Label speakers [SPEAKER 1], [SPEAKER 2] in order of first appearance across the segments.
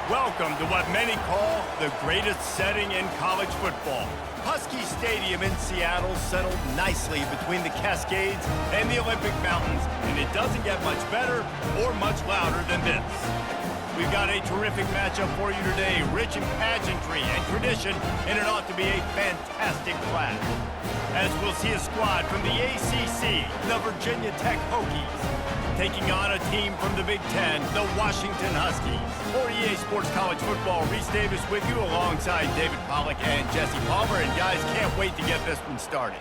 [SPEAKER 1] Welcome to what many call the greatest setting in college football. Husky Stadium in Seattle settled nicely between the Cascades and the Olympic Mountains, and it doesn't get much better or much louder than this. We've got a terrific matchup for you today, rich in pageantry and tradition, and it ought to be a fantastic clash. As we'll see a squad from the ACC, the Virginia Tech Hokies, taking on a team from the Big Ten, the Washington Huskies. For EA Sports College Football, Reese Davis with you alongside David Pollack and Jesse Palmer. And guys, can't wait to get this one started.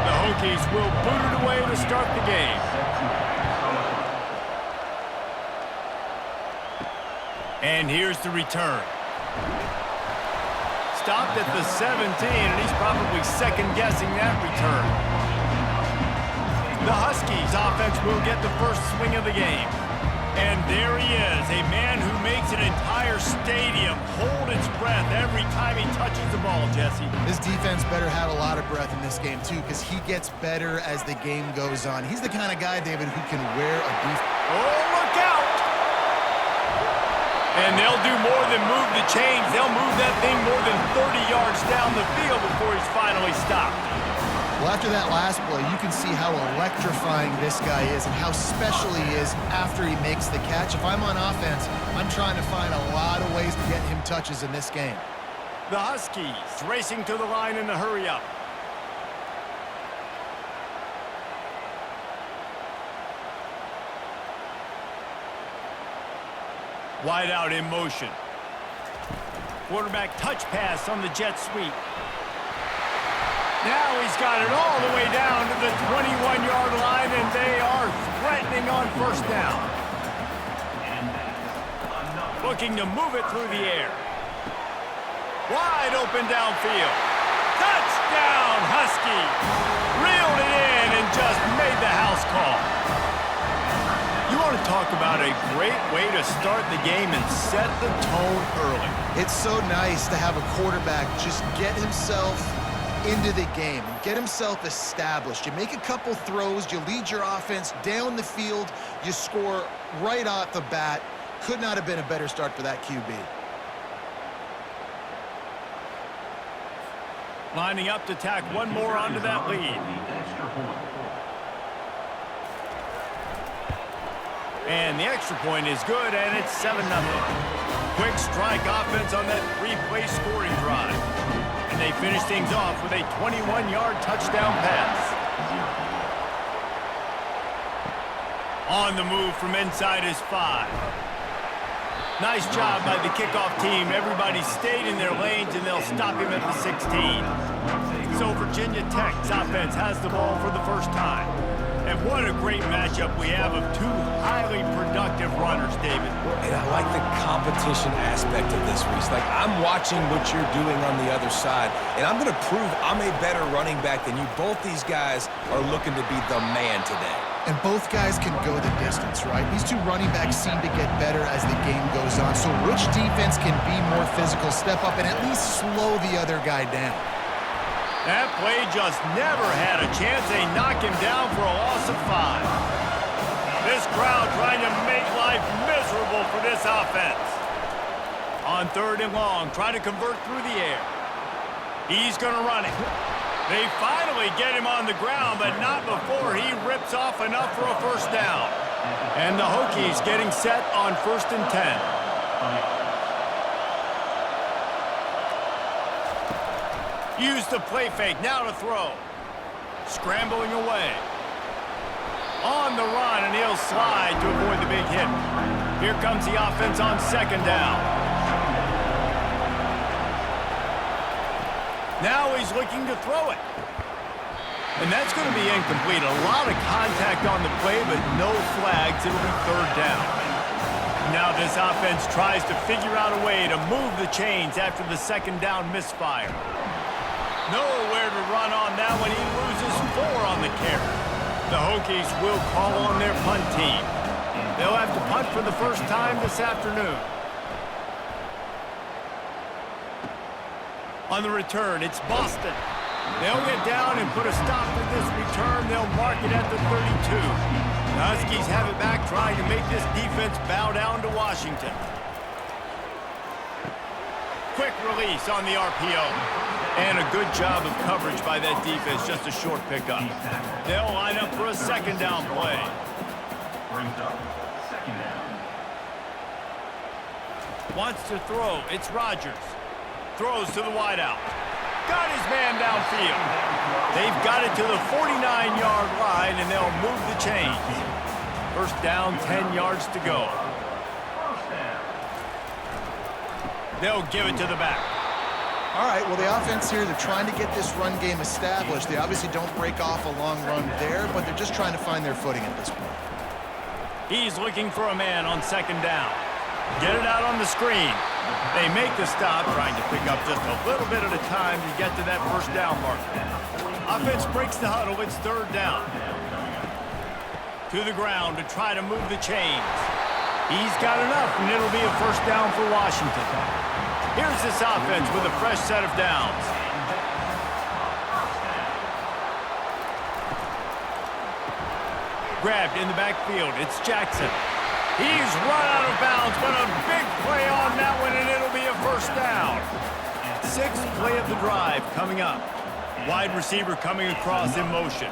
[SPEAKER 1] The Hokies will boot it away to start the game. And here's the return. Stopped at the 17, and he's probably second-guessing that return. The Huskies offense will get the first swing of the game. And there he is, a man who makes an entire stadium hold its breath every time he touches the ball, Jesse.
[SPEAKER 2] This defense better have a lot of breath in this game, too, because he gets better as the game goes on. He's the kind of guy, David, who can wear a defense.
[SPEAKER 1] Oh, look out! And they'll do more than move the chains. They'll move that thing more than 30 yards down the field before he's finally stopped.
[SPEAKER 2] Well, after that last play, you can see how electrifying this guy is and how special he is after he makes the catch. If I'm on offense, I'm trying to find a lot of ways to get him touches in this game.
[SPEAKER 1] The Huskies racing to the line in a hurry-up. Wide out in motion. Quarterback touch pass on the jet sweep. Now he's got it all the way down to the 21-yard line, and they are threatening on first down. Looking to move it through the air. Wide open downfield. Touchdown, Husky! Reeled it in and just made the house call. You want to talk about a great way to start the game and set the tone early.
[SPEAKER 2] It's so nice to have a quarterback just get himself into the game and get himself established. You make a couple throws, you lead your offense down the field, you score right off the bat. Could not have been a better start for that QB.
[SPEAKER 1] Lining up to tack one more onto that lead. And the extra point is good, and it's 7-0. Quick strike offense on that three-play scoring drive. And they finish things off with a 21-yard touchdown pass. On the move from inside his 5. Nice job by the kickoff team. Everybody stayed in their lanes, and they'll stop him at the 16. So Virginia Tech's offense has the ball for the first time. And what a great matchup we have of two highly productive runners, David.
[SPEAKER 3] And I like the competition aspect of this, Reese. Like, I'm watching what you're doing on the other side, and I'm going to prove I'm a better running back than you. Both these guys are looking to be the man today.
[SPEAKER 2] And both guys can go the distance, right? These two running backs seem to get better as the game goes on. So which defense can be more physical, step up, and at least slow the other guy down?
[SPEAKER 1] That play just never had a chance. They knock him down for a loss of 5. This crowd trying to make life miserable for this offense. On 3rd and long, trying to convert through the air. He's going to run it. They finally get him on the ground, but not before he rips off enough for a first down. And the Hokies getting set on 1st and 10. Use the play fake, now to throw. Scrambling away. On the run, and he'll slide to avoid the big hit. Here comes the offense on 2nd down. Now he's looking to throw it. And that's going to be incomplete. A lot of contact on the play, but no flags. It'll be 3rd down. Now this offense tries to figure out a way to move the chains after the 2nd down misfire. Nowhere to run on that one. He loses 4 on the carry. The Hokies will call on their punt team. They'll have to punt for the first time this afternoon. On the return, it's Boston. They'll get down and put a stop to this return. They'll mark it at the 32. The Huskies have it back, trying to make this defense bow down to Washington. Quick release on the RPO. And a good job of coverage by that defense, just a short pickup. They'll line up for a second down play. Wants to throw. It's Rodgers. Throws to the wideout. Got his man downfield. They've got it to the 49-yard line, and they'll move the chains. First down, 10 yards to go. They'll give it to the back.
[SPEAKER 2] All right, well, the offense here, they're trying to get this run game established. They obviously don't break off a long run there, but they're just trying to find their footing at this point.
[SPEAKER 1] He's looking for a man on second down. Get it out on the screen. They make the stop, trying to pick up just a little bit at a time to get to that first down marker. Offense breaks the huddle. It's third down. To the ground to try to move the chains. He's got enough, and it'll be a first down for Washington. Here's this offense with a fresh set of downs. Grabbed in the backfield. It's Jackson. He's run out of bounds, but a big play on that one, and it'll be a first down. Sixth play of the drive coming up. Wide receiver coming across in motion.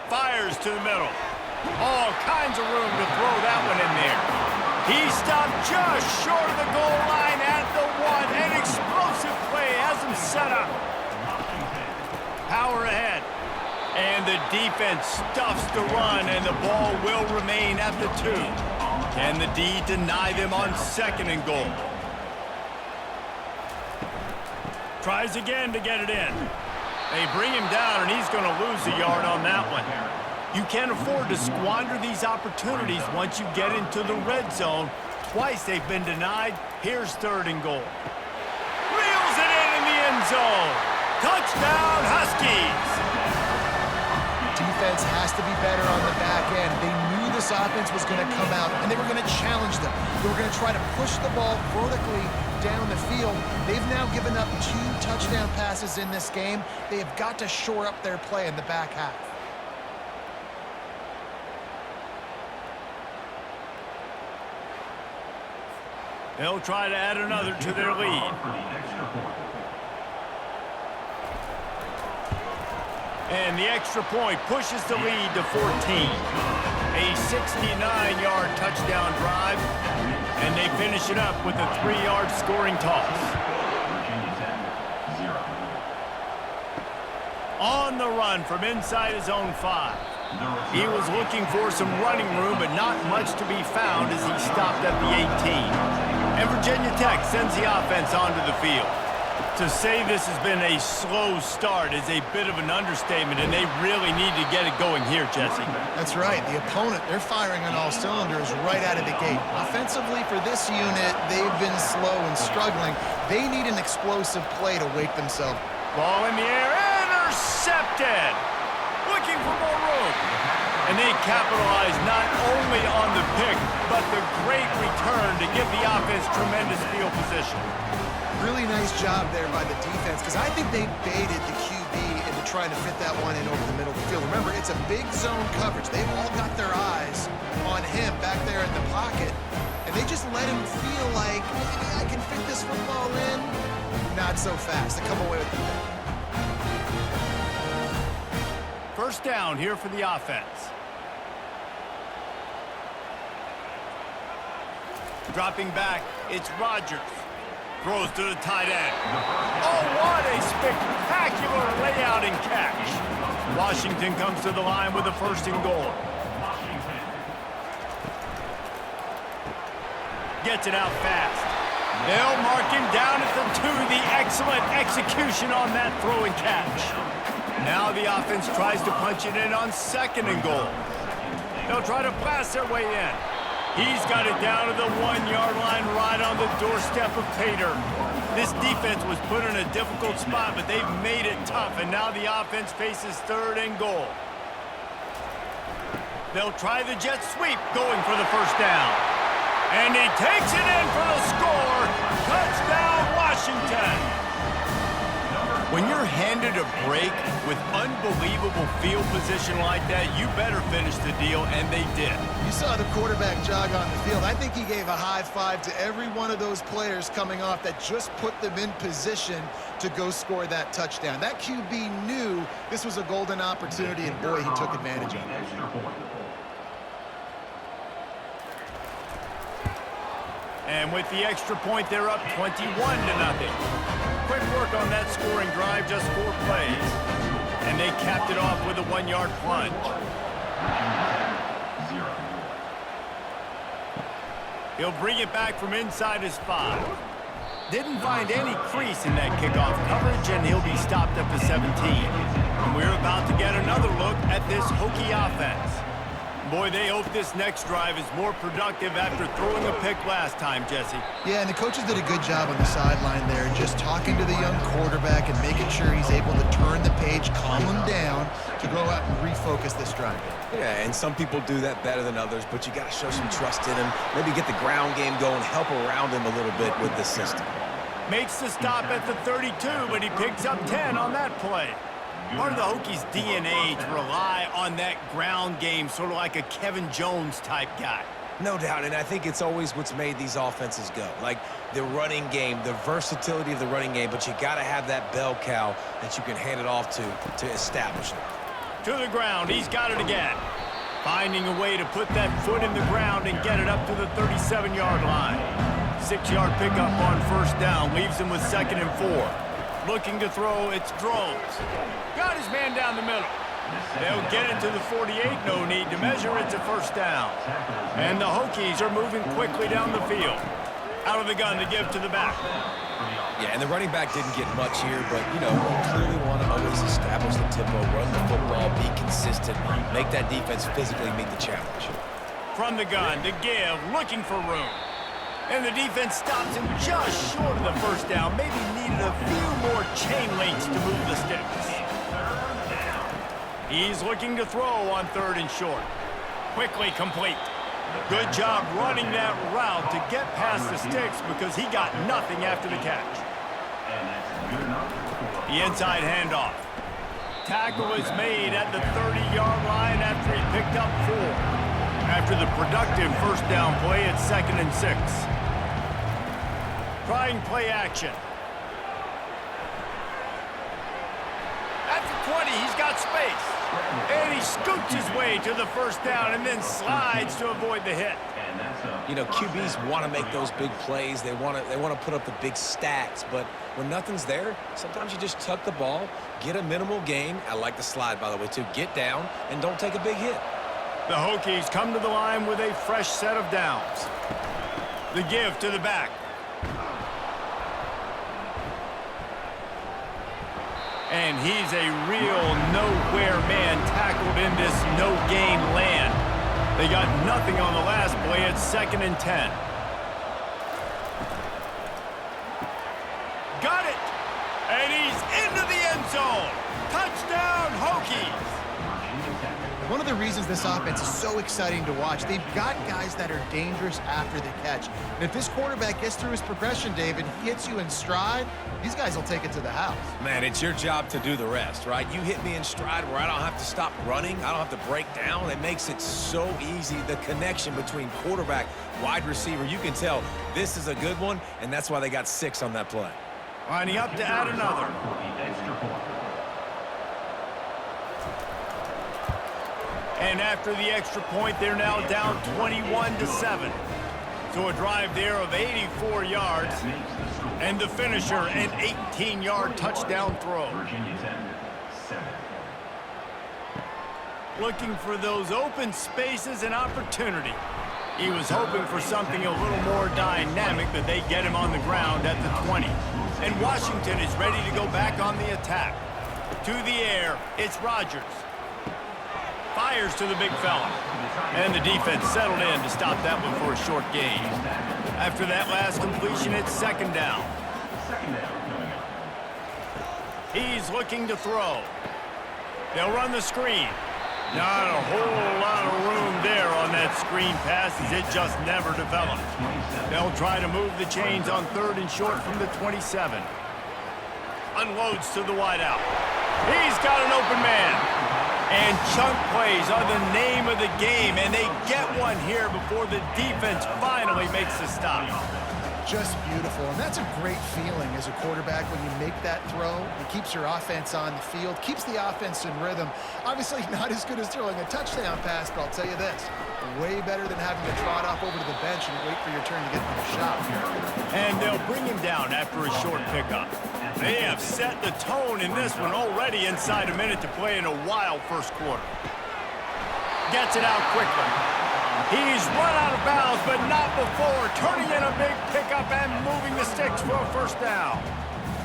[SPEAKER 1] Fires to the middle. All kinds of room to throw that one in there. He stopped just short of the goal line at the one. An explosive play has him set up. Power ahead. And the defense stuffs the run, and the ball will remain at the 2. Can the D deny them on second and goal? Tries again to get it in. They bring him down, and he's going to lose a yard on that one. You can't afford to squander these opportunities once you get into the red zone. Twice they've been denied. Here's third and goal. Reels it in the end zone. Touchdown, Huskies!
[SPEAKER 2] Defense has to be better on the back end. They knew this offense was going to come out, and they were going to challenge them. They were going to try to push the ball vertically down the field. They've now given up 2 touchdown passes in this game. They have got to shore up their play in the back half.
[SPEAKER 1] They'll try to add another to their lead. And the extra point pushes the lead to 14. A 69-yard touchdown drive, and they finish it up with a 3-yard scoring toss. On the run from inside his own 5. He was looking for some running room, but not much to be found as he stopped at the 18. And Virginia Tech sends the offense onto the field. To say this has been a slow start is a bit of an understatement, and they really need to get it going here, Jesse.
[SPEAKER 2] That's right. The opponent, they're firing on all cylinders right out of the gate. Offensively for this unit, they've been slow and struggling. They need an explosive play to wake themselves.
[SPEAKER 1] Ball in the air, intercepted! Looking for more room. And they capitalize not only on the pick, but the great return to give the offense tremendous field position.
[SPEAKER 2] Really nice job there by the defense, because I think they baited the QB into trying to fit that one in over the middle of the field. Remember, it's a big zone coverage. They've all got their eyes on him back there in the pocket, and they just let him feel like, maybe I can fit this football in. Not so fast. They come away with the pick.
[SPEAKER 1] First down here for the offense. Dropping back, it's Rodgers. Throws to the tight end. Oh, what a spectacular layout and catch. Washington comes to the line with a first and goal. Gets it out fast. They'll mark him down at the 2. The excellent execution on that throw and catch. Now the offense tries to punch it in on second and goal. They'll try to blast their way in. He's got it down to the 1-yard line right on the doorstep of Pater. This defense was put in a difficult spot, but they've made it tough, and now the offense faces third and goal. They'll try the jet sweep, going for the first down. And he takes it in for the score. Touchdown, Washington. When you're handed a break with unbelievable field position like that, you better finish the deal, and they did.
[SPEAKER 2] You saw the quarterback jog on the field. I think he gave a high five to every one of those players coming off that just put them in position to go score that touchdown. That QB knew this was a golden opportunity, and boy, he took advantage of it.
[SPEAKER 1] And with the extra point, they're up 21-0. Quick work on that scoring drive, just 4 plays. And they capped it off with a 1-yard plunge. He'll bring it back from inside his 5. Didn't find any crease in that kickoff coverage, and he'll be stopped at the 17. And we're about to get another look at this Hokie offense. Boy, they hope this next drive is more productive after throwing a pick last time, Jesse.
[SPEAKER 2] Yeah, and the coaches did a good job on the sideline there, just talking to the young quarterback and making sure he's able to turn the page, calm him down to go out and refocus this drive.
[SPEAKER 3] Yeah, and some people do that better than others, but you got to show some trust in him. Maybe get the ground game going, help around him a little bit with the system.
[SPEAKER 1] Makes the stop at the 32, but he picks up 10 on that play. Part of the Hokies' DNA to rely on that ground game, sort of like a Kevin Jones-type guy.
[SPEAKER 3] No doubt, and I think it's always what's made these offenses go. Like the running game, the versatility of the running game, but you got to have that bell cow that you can hand it off to establish it.
[SPEAKER 1] To the ground, he's got it again. Finding a way to put that foot in the ground and get it up to the 37-yard line. 6-yard pickup on first down, leaves him with 2nd and 4. Looking to throw, it's Drones. Got his man down the middle. They'll get it to the 48, no need to measure, it's a first down. And the Hokies are moving quickly down the field. Out of the gun to give to the back.
[SPEAKER 3] Yeah, and the running back didn't get much here, but, you know, you clearly want to always establish the tempo, run the football, be consistent, make that defense physically meet the challenge.
[SPEAKER 1] From the gun to give, looking for room. And the defense stops him just short of the first down. Maybe needed a few more chain links to move the sticks. He's looking to throw on 3rd and short. Quickly complete. Good job running that route to get past the sticks because he got nothing after the catch. The inside handoff. Tackle is made at the 30-yard line after he picked up 4. After the productive first down play, it's 2nd and 6. Trying play action. At the 20, he's got space. And he scoots his way to the first down and then slides to avoid the hit.
[SPEAKER 3] You know, QBs want to make those big plays. They want to put up the big stats. But when nothing's there, sometimes you just tuck the ball, get a minimal gain. I like the slide, by the way, too. Get down and don't take a big hit.
[SPEAKER 1] The Hokies come to the line with a fresh set of downs. The give to the back. And he's a real nowhere man tackled in this no-gain land. They got nothing on the last play. It's 2nd and 10. Got it! And he's into the end zone. Touchdown, Hokies!
[SPEAKER 2] One of the reasons this offense is so exciting to watch, they've got guys that are dangerous after the catch. And if this quarterback gets through his progression, David, he hits you in stride, these guys will take it to the house.
[SPEAKER 3] Man, it's your job to do the rest, right? You hit me in stride where I don't have to stop running. I don't have to break down. It makes it so easy. The connection between quarterback, wide receiver, you can tell this is a good one, and that's why they got 6 on that play.
[SPEAKER 1] Lining up to add another. And after the extra point, they're now down 21-7. So a drive there of 84 yards. And the finisher, an 18-yard touchdown throw. Looking for those open spaces and opportunity. He was hoping for something a little more dynamic, but they get him on the ground at the 20. And Washington is ready to go back on the attack. To the air, it's Rodgers. Fires to the big fella. And the defense settled in to stop that one for a short gain. After that last completion, it's 2nd down. He's looking to throw. They'll run the screen. Not a whole lot of room there on that screen pass as it just never developed. They'll try to move the chains on 3rd and short from the 27. unloads to the wideout. He's got an open man. And chunk plays are the name of the game, and they get one here before the defense finally makes the stop.
[SPEAKER 2] Just beautiful, and that's a great feeling as a quarterback when you make that throw. It keeps your offense on the field, keeps the offense in rhythm. Obviously not as good as throwing a touchdown pass, but I'll tell you this, way better than having to trot off over to the bench and wait for your turn to get to the shot.
[SPEAKER 1] And they'll bring him down after a short pickup. They have set the tone in this one already inside a minute to play in a wild first quarter. Gets it out quickly. He's run out of bounds, but not before turning in a big pickup and moving the sticks for a first down.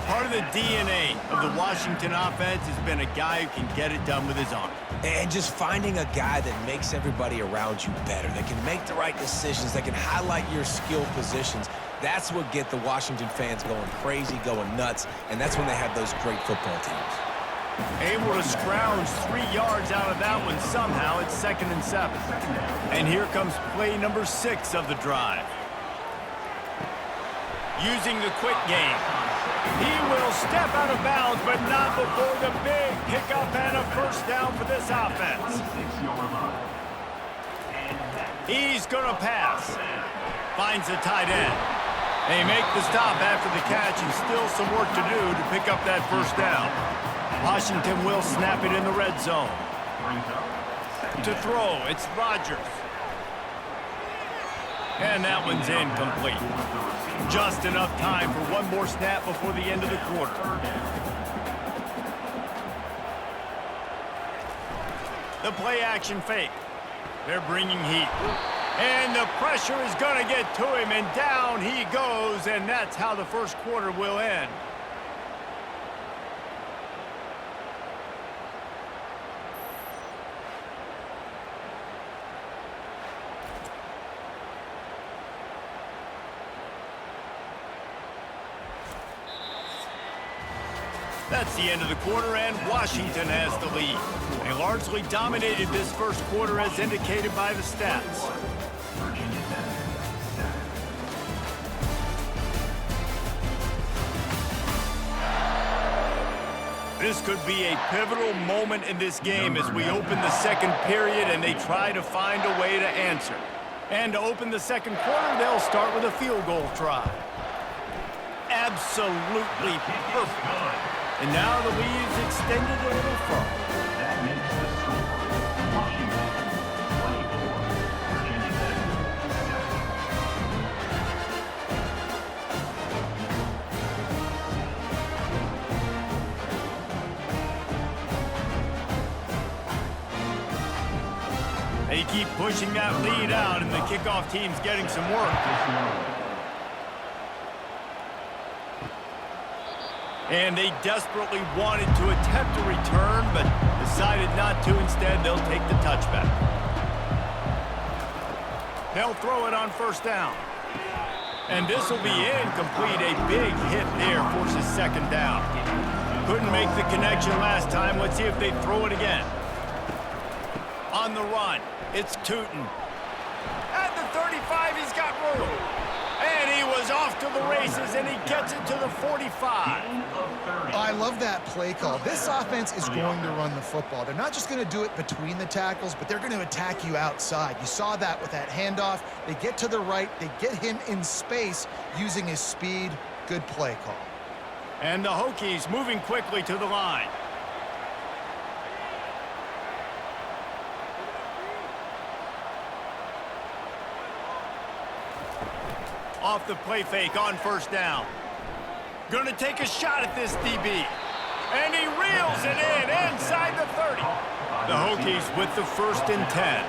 [SPEAKER 1] Part of the DNA of the Washington offense has been a guy who can get it done with his arm.
[SPEAKER 3] And just finding a guy that makes everybody around you better, that can make the right decisions, that can highlight your skill positions. That's what get the Washington fans going crazy, going nuts, and that's when they have those great football teams.
[SPEAKER 1] Able to scrounge 3 yards out of that one somehow. It's 2nd and 7. And here comes play number 6 of the drive. Using the quick game. He will step out of bounds, but not before the big pickup and a first down for this offense. He's going to pass. Finds the tight end. They make the stop after the catch, and still some work to do to pick up that first down. Washington will snap it in the red zone. To throw, it's Rodgers. And that one's incomplete. Just enough time for one more snap before the end of the quarter. The play action fake. They're bringing heat. And the pressure is going to get to him, and down he goes, and that's how the first quarter will end. That's the end of the quarter, and Washington has the lead. They largely dominated this first quarter as indicated by the stats. This could be a pivotal moment in this game as we open the second period and they try to find a way to answer. And to open the second quarter, they'll start with a field goal try. Absolutely perfect. And now the lead's extended a little further.
[SPEAKER 4] That makes the score Washington 24, Virginia Tech 7.
[SPEAKER 1] They keep pushing that lead out, and the kickoff team's getting some work. And they desperately wanted to attempt a return, but decided not to. Instead, they'll take the touchback. They'll throw it on first down. And this will be incomplete. A big hit there forces second down. Couldn't make the connection last time. Let's see if they throw it again. On the run, it's Tootin. At the 35, he's got room. And he was off to the races, and he gets it to the 45.
[SPEAKER 2] I love that play call. This offense is going to run the football. They're not just going to do it between the tackles, but they're going to attack you outside. You saw that with that handoff. They get to the right. They get him in space using his speed. Good play call.
[SPEAKER 1] And the Hokies moving quickly to the line. Off the play fake on first down. Going to take a shot at this DB. And he reels it in inside the 30. The Hokies with the 1st and 10.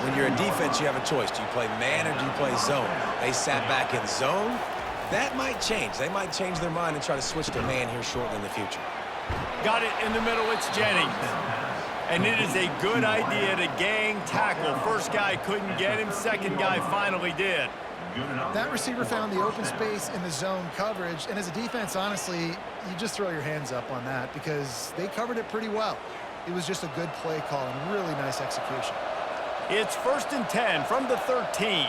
[SPEAKER 3] When you're a defense, you have a choice. Do you play man or do you play zone? They sat back in zone. That might change. They might change their mind and try to switch to man here shortly in the future.
[SPEAKER 1] Got it in the middle. It's Jennings. And it is a good idea to gang tackle. First guy couldn't get him. Second guy finally did.
[SPEAKER 2] That receiver found the open space in the zone coverage, and as a defense, honestly, you just throw your hands up on that because they covered it pretty well. It was just a good play call and really nice execution.
[SPEAKER 1] It's 1st and 10 from the 13.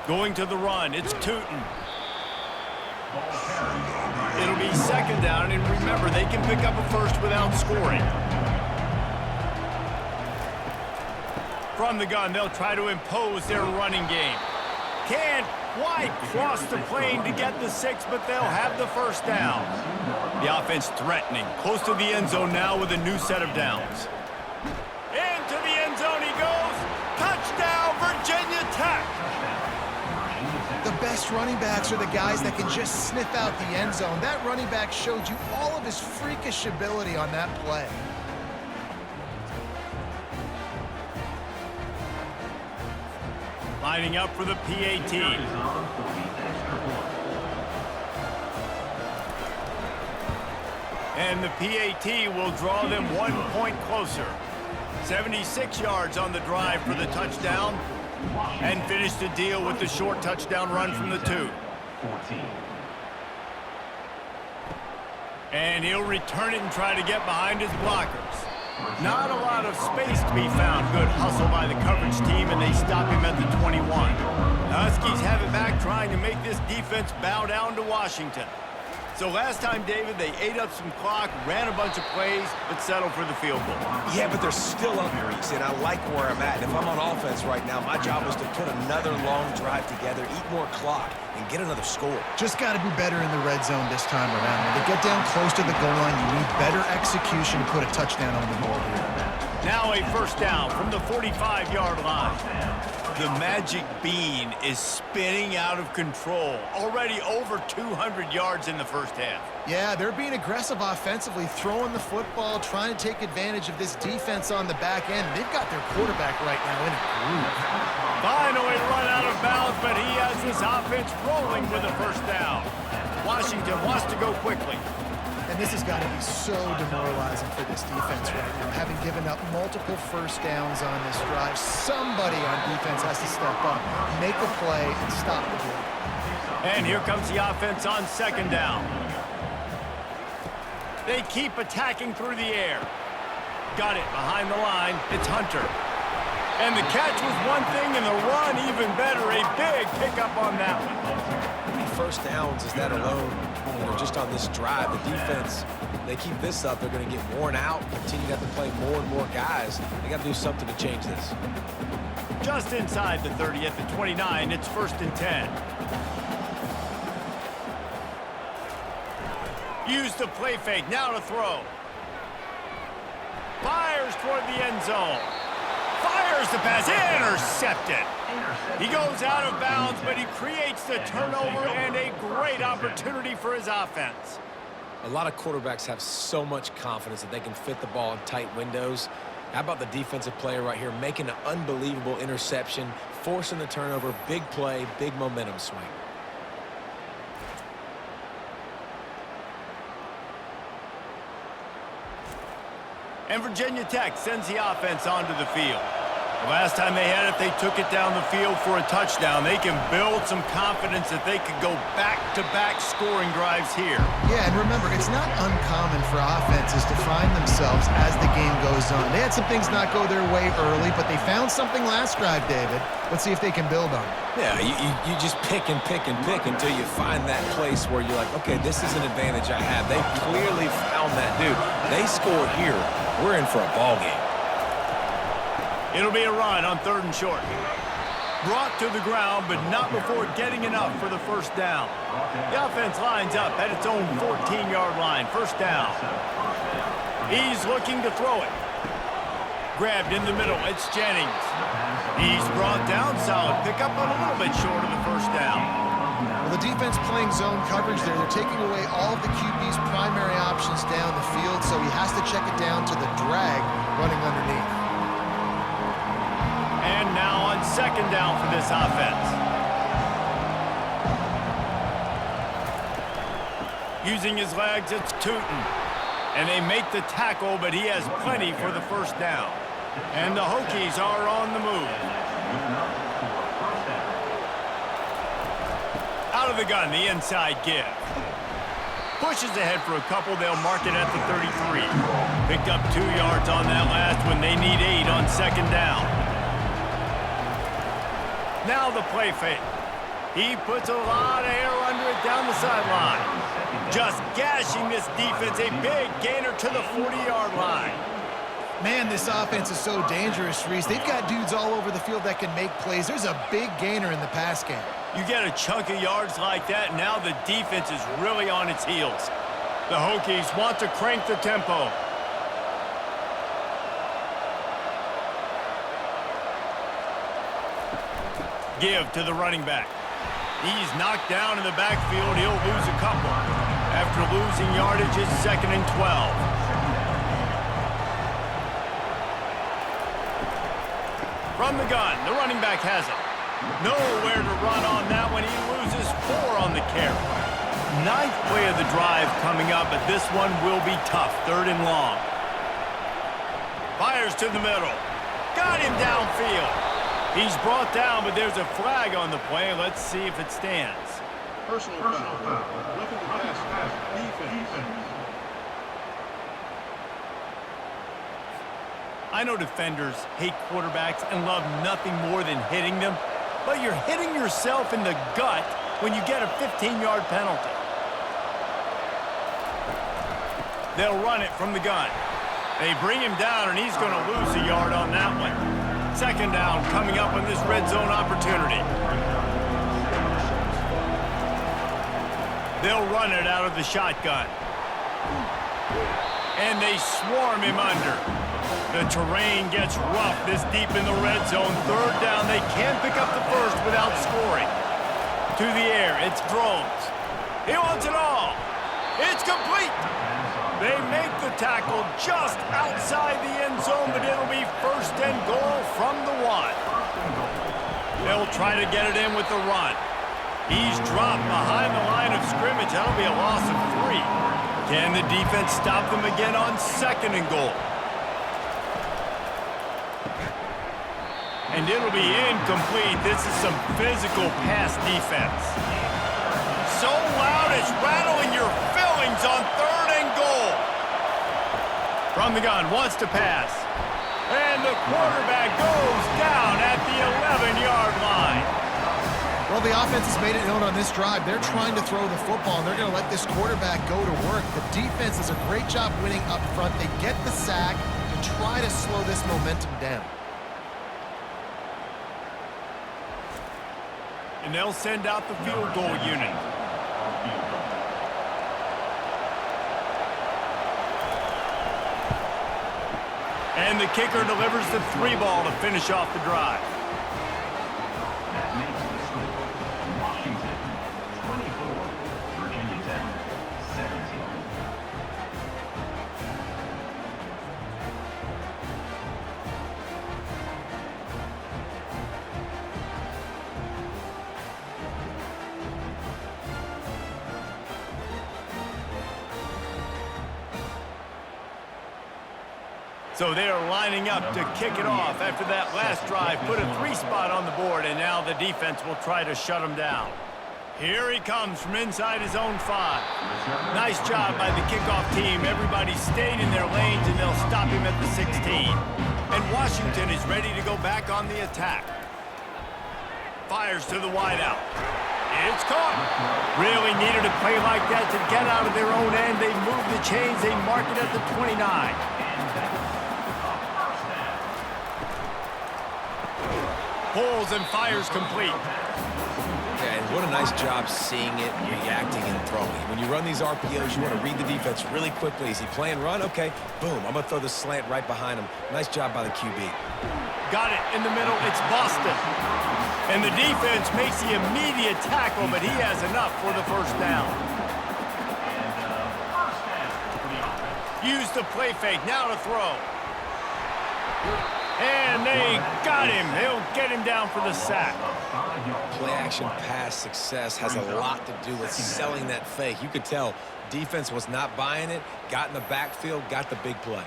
[SPEAKER 1] Going to the run, it's Tootin. It'll be second down, and remember, they can pick up a first without scoring. From the gun, they'll try to impose their running game. Can't quite cross the plane to get the 6, but they'll have the first down. The offense threatening, close to the end zone now with a new set of downs. Into the end zone he goes. Touchdown, Virginia Tech.
[SPEAKER 2] The best running backs are the guys that can just sniff out the end zone. That running back showed you all of his freakish ability on that play.
[SPEAKER 1] Lining up for the PAT. And the PAT will draw them 1 point closer. 76 yards on the drive for the touchdown. And finish the deal with the short touchdown run from the 2. And he'll return it and try to get behind his blockers. Not a lot of space to be found. Good hustle by the coverage team, and they stop him at the 21. The Huskies have it back, trying to make this defense bow down to Washington. So last time, David, they ate up some clock, ran a bunch of plays, but settled for the field goal.
[SPEAKER 3] Yeah, but they're still up here, and I like where I'm at. And if I'm on offense right now, my job is to put another long drive together, eat more clock, and get another score.
[SPEAKER 2] Just got to be better in the red zone this time around. When they get down close to the goal line, you need better execution to put a touchdown on the board here.
[SPEAKER 1] Now a first down from the 45-yard line. The magic bean is spinning out of control. Already over 200 yards in the first half.
[SPEAKER 2] Yeah, they're being aggressive offensively, throwing the football, trying to take advantage of this defense on the back end. They've got their quarterback right now in a groove.
[SPEAKER 1] Finally run out of bounds, but he has his offense rolling with a first down. Washington wants to go quickly.
[SPEAKER 2] And this has got to be so demoralizing for this defense right now. Having given up multiple first downs on this drive, somebody on defense has to step up, make a play, and stop the play.
[SPEAKER 1] And here comes the offense on second down. They keep attacking through the air. Got it behind the line. It's Hunter. And the catch was one thing, and the run even better. A big pickup on that one.
[SPEAKER 3] First downs is that alone, just on this drive. The defense, they keep this up, they're going to get worn out, continue to have to play more and more guys. They got to do something to change this.
[SPEAKER 1] Just inside the 30 at the 29, it's 1st and 10. Use the play fake, now to throw. Fires toward the end zone. Fires the pass, intercepted. He goes out of bounds, but he creates the turnover and a great opportunity for his offense.
[SPEAKER 3] A lot of quarterbacks have so much confidence that they can fit the ball in tight windows. How about the defensive player right here making an unbelievable interception, forcing the turnover, big play, big momentum swing.
[SPEAKER 1] And Virginia Tech sends the offense onto the field. The last time they had it, they took it down the field for a touchdown. They can build some confidence that they could go back-to-back scoring drives here.
[SPEAKER 2] Yeah, and remember, it's not uncommon for offenses to find themselves as the game goes on. They had some things not go their way early, but they found something last drive, David. Let's see if they can build on it.
[SPEAKER 3] Yeah, you just pick and pick and pick until you find that place where you're like, okay, this is an advantage I have. They clearly found that, dude. They score here. We're in for a ball game.
[SPEAKER 1] It'll be a run on 3rd and short. Brought to the ground, but not before getting enough for the first down. The offense lines up at its own 14-yard line. First down. He's looking to throw it. Grabbed in the middle. It's Jennings. He's brought down. Solid pickup, but a little bit short of the first down.
[SPEAKER 2] Well, the defense playing zone coverage there. They're taking away all of the QB's primary options down the field, so he has to check it down to the drag running underneath.
[SPEAKER 1] And now on second down for this offense. Using his legs, it's Tootin. And they make the tackle, but he has plenty for the first down. And the Hokies are on the move. Out of the gun, the inside give. Pushes ahead for a couple. They'll mark it at the 33. Picked up 2 yards on that last one. They need 8 on second down. Now the play fake. He puts a lot of air under it down the sideline. Just gashing this defense, a big gainer to the 40-yard line.
[SPEAKER 2] Man, this offense is so dangerous, Reese. They've got dudes all over the field that can make plays. There's a big gainer in the pass game.
[SPEAKER 1] You get a chunk of yards like that, and now the defense is really on its heels. The Hokies want to crank the tempo. Give to the running back. He's knocked down in the backfield. He'll lose a couple. After losing yardage, it's 2nd and 12. From the gun, the running back has it. Nowhere to run on that one. He loses 4 on the carry. 9th play of the drive coming up, but this one will be tough. 3rd and long. Fires to the middle. Got him downfield. He's brought down, but there's a flag on the play. Let's see if it stands.
[SPEAKER 5] Personal foul. Roughing the pass. Defense.
[SPEAKER 1] I know defenders hate quarterbacks and love nothing more than hitting them, but you're hitting yourself in the gut when you get a 15-yard penalty. They'll run it from the gun. They bring him down, and he's going to lose a yard on that one. 2nd down coming up on this red zone opportunity. They'll run it out of the shotgun. And they swarm him under. The terrain gets rough this deep in the red zone. 3rd down, they can't pick up the first without scoring. To the air, it's throws. He wants it all. It's complete. They make the tackle just outside the end zone, but it'll be 1st and goal from the 1. They'll try to get it in with the run. He's dropped behind the line of scrimmage. That'll be a loss of 3. Can the defense stop them again on 2nd and goal? And it'll be incomplete. This is some physical pass defense. So loud it's rattling your fillings on 3rd and goal. From the gun, wants to pass. And the quarterback goes down at the 11-yard line.
[SPEAKER 2] Well, the offense has made it known on this drive. They're trying to throw the football, and they're going to let this quarterback go to work. The defense does a great job winning up front. They get the sack and try to slow this momentum down.
[SPEAKER 1] And they'll send out the field goal unit. And the kicker delivers the 3 ball to finish off the drive.
[SPEAKER 4] That makes the score Washington 24, Virginia Tech 17.
[SPEAKER 1] So they are lining up to kick it off after that last drive. Put a 3 spot on the board, and now the defense will try to shut him down. Here he comes from inside his own 5. Nice job by the kickoff team. Everybody stayed in their lanes, and they'll stop him at the 16. And Washington is ready to go back on the attack. Fires to the wideout. It's caught. Really needed a play like that to get out of their own end. They move the chains. They mark it at the 29. Pulls and fires complete.
[SPEAKER 3] Yeah, and what a nice job seeing it, reacting, and throwing. When you run these RPOs, you want to read the defense really quickly. Is he playing run? Okay, boom. I'm going to throw the slant right behind him. Nice job by the QB.
[SPEAKER 1] Got it in the middle. It's Boston. And the defense makes the immediate tackle, but he has enough for the 1st down. Use the play fake. Now to throw. And they got him. They'll get him down for the sack.
[SPEAKER 3] Play-action pass success has a lot to do with selling that fake. You could tell defense was not buying it, got in the backfield, got the big play.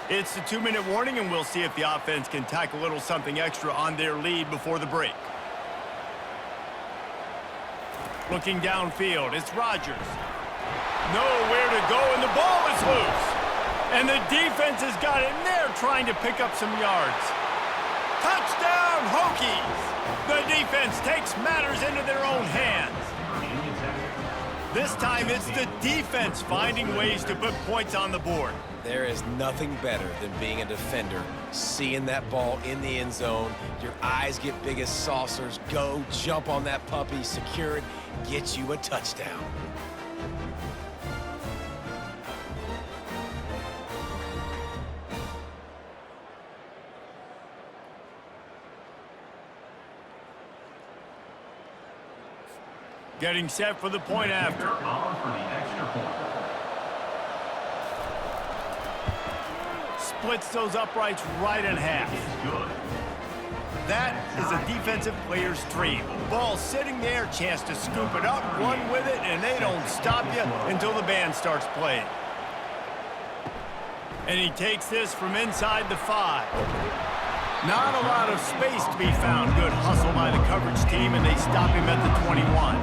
[SPEAKER 1] It's the 2-minute warning, and we'll see if the offense can tack a little something extra on their lead before the break. Looking downfield, it's Rodgers. Nowhere to go, and the ball is loose. And the defense has got it, and they're trying to pick up some yards. Touchdown, Hokies! The defense takes matters into their own hands. This time it's the defense finding ways to put points on the board.
[SPEAKER 3] There is nothing better than being a defender, seeing that ball in the end zone, your eyes get big as saucers, go, jump on that puppy, secure it, get you a touchdown.
[SPEAKER 1] Getting set for the point after.
[SPEAKER 4] On for the extra point.
[SPEAKER 1] Splits those uprights right in half.
[SPEAKER 4] Good.
[SPEAKER 1] That is a defensive player's dream. Ball sitting there, chance to scoop it up, run with it, and they don't stop you until the band starts playing. And he takes this from inside the 5. Not a lot of space to be found. Good hustle by the coverage team, and they stop him at the 21.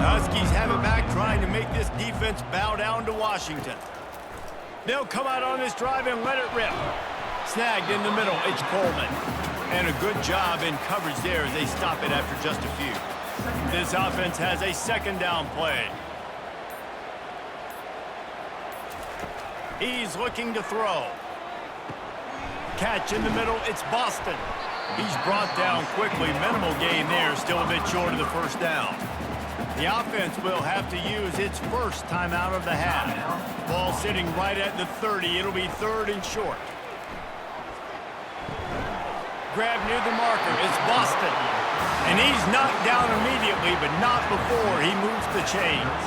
[SPEAKER 1] The Huskies have it back, trying to make this defense bow down to Washington. They'll come out on this drive and let it rip. Snagged in the middle, it's Coleman. And a good job in coverage there as they stop it after just a few. This offense has a second down play. He's looking to throw. Catch in the middle, it's Boston. He's brought down quickly. Minimal gain there, still a bit short of the first down. The offense will have to use its first timeout of the half. Ball sitting right at the 30. It'll be 3rd and short. Grab near the marker. It's Boston. And he's knocked down immediately, but not before he moves the chains.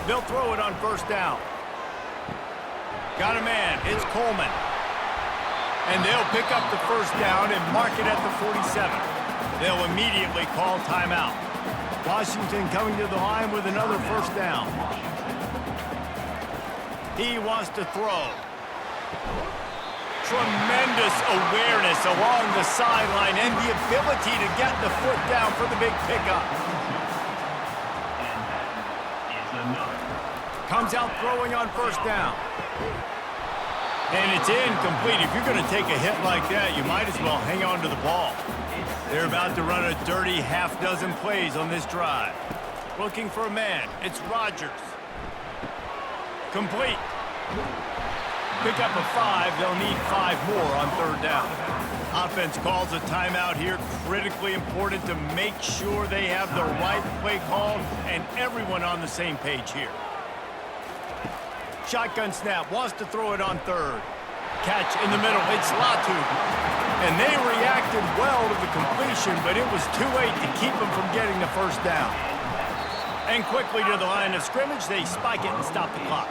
[SPEAKER 1] They'll throw it on first down. Got a man. It's Coleman. And they'll pick up the first down and mark it at the 47. They'll immediately call timeout. Washington coming to the line with another first down. He wants to throw. Tremendous awareness along the sideline and the ability to get the foot down for the big pickup. Comes out throwing on first down. And it's incomplete. If you're going to take a hit like that, you might as well hang on to the ball. They're about to run a dirty half-dozen plays on this drive. Looking for a man. It's Rodgers. Complete. Pick up a 5. They'll need 5 more on third down. Offense calls a timeout here. Critically important to make sure they have the right play called and everyone on the same page here. Shotgun snap, wants to throw it on third. Catch in the middle, it's Latu. And they reacted well to the completion, but it was too late to keep them from getting the first down. And quickly to the line of scrimmage, they spike it and stop the clock.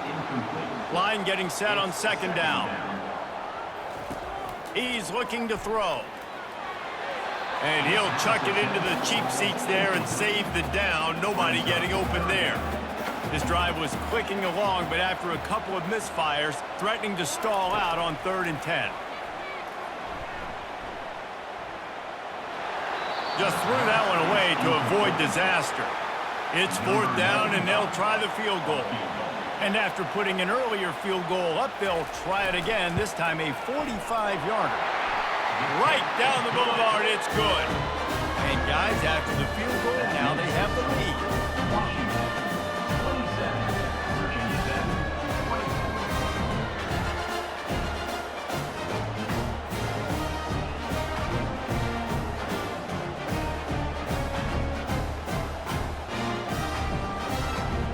[SPEAKER 1] Line getting set on second down. He's looking to throw. And he'll chuck it into the cheap seats there and save the down. Nobody getting open there. This drive was clicking along, but after a couple of misfires, threatening to stall out on 3rd and 10. Just threw that one away to avoid disaster. It's 4th down, and they'll try the field goal. And after putting an earlier field goal up, they'll try it again, this time a 45-yarder. Right down the boulevard, it's good. And guys, after the field goal, now they have the lead.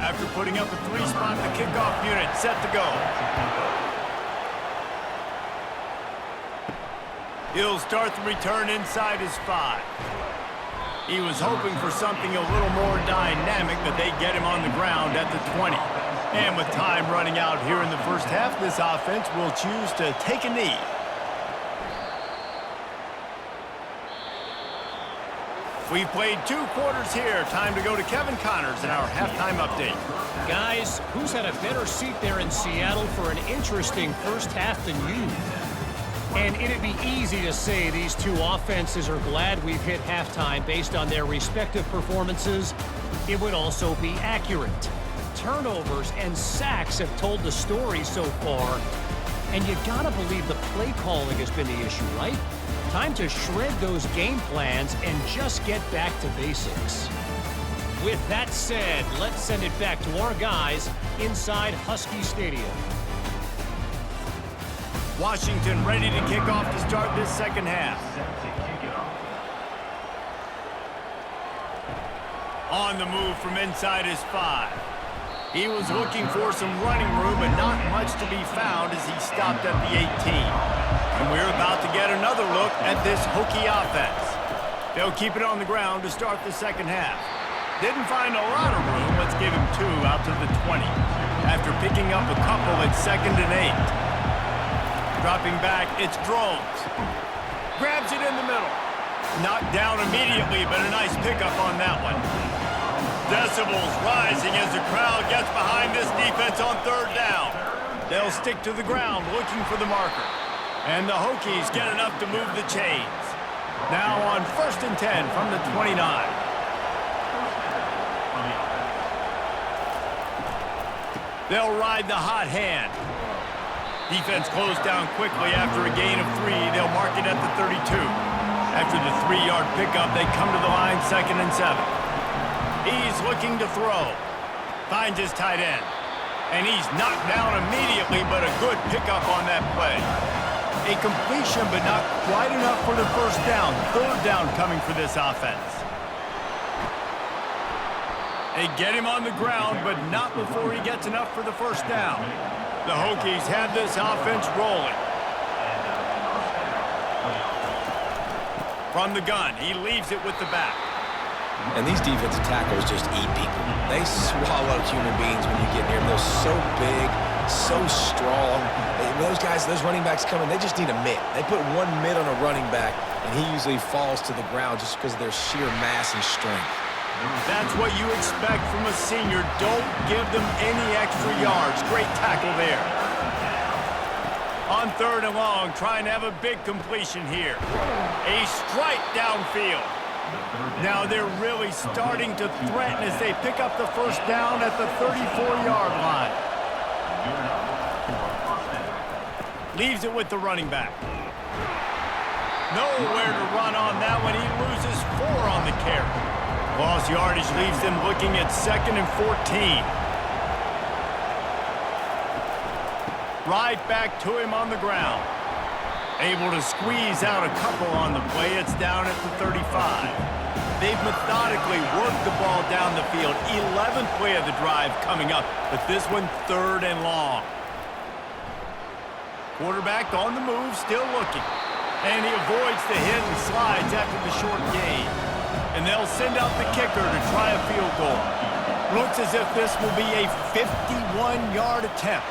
[SPEAKER 1] After putting up a 3-spot, the kickoff unit set to go. He'll start the return inside his 5. He was hoping for something a little more dynamic, but they get him on the ground at the 20. And with time running out here in the first half, this offense will choose to take a knee. We've played 2 quarters here. Time to go to Kevin Connors in our halftime update.
[SPEAKER 6] Guys, who's had a better seat there in Seattle for an interesting first half than you? And it'd be easy to say these 2 offenses are glad we've hit halftime based on their respective performances. It would also be accurate. Turnovers and sacks have told the story so far. And you gotta believe the play calling has been the issue, right? Time to shred those game plans and just get back to basics. With that said, let's send it back to our guys inside Husky Stadium.
[SPEAKER 1] Washington ready to kick off to start this second half. On the move from inside his 5. He was looking for some running room, but not much to be found as he stopped at the 18. And we're about to get another look at this Hokie offense. They'll keep it on the ground to start the second half. Didn't find a lot of room. Let's give him 2 out to the 20. After picking up a couple at 2nd and 8. Dropping back, it's Drones. Grabs it in the middle. Knocked down immediately, but a nice pickup on that one. Decibels rising as the crowd gets behind this defense on 3rd down. They'll stick to the ground looking for the marker. And the Hokies get enough to move the chains. Now on 1st and 10 from the 29. They'll ride the hot hand. Defense closed down quickly after a gain of 3. They'll mark it at the 32. After the 3-yard pickup, they come to the line 2nd and 7. He's looking to throw. Finds his tight end. And he's knocked down immediately, but a good pickup on that play. A completion, but not quite enough for the 1st down. 3rd down coming for this offense. They get him on the ground, but not before he gets enough for the 1st down. The Hokies have this offense rolling. From the gun, he leaves it with the back.
[SPEAKER 3] And these defensive tackles just eat people. They swallow human beings when you get near them. They're so big, so strong. When those guys, those running backs come in, they just need a mitt. They put 1 mitt on a running back, and he usually falls to the ground just because of their sheer mass and strength.
[SPEAKER 1] That's what you expect from a senior. Don't give them any extra yards. Great tackle there. On 3rd and long, trying to have a big completion here. A strike downfield. Now they're really starting to threaten as they pick up the 1st down at the 34-yard line. Leaves it with the running back. Nowhere to run on that one. He loses 4 on the carry. Lost yardage leaves them looking at 2nd and 14. Right back to him on the ground. Able to squeeze out a couple on the play. It's down at the 35. They've methodically worked the ball down the field. 11th play of the drive coming up, but this one 3rd and long. Quarterback on the move, still looking. And he avoids the hit and slides after the short gain. And they'll send out the kicker to try a field goal. Looks as if this will be a 51-yard attempt.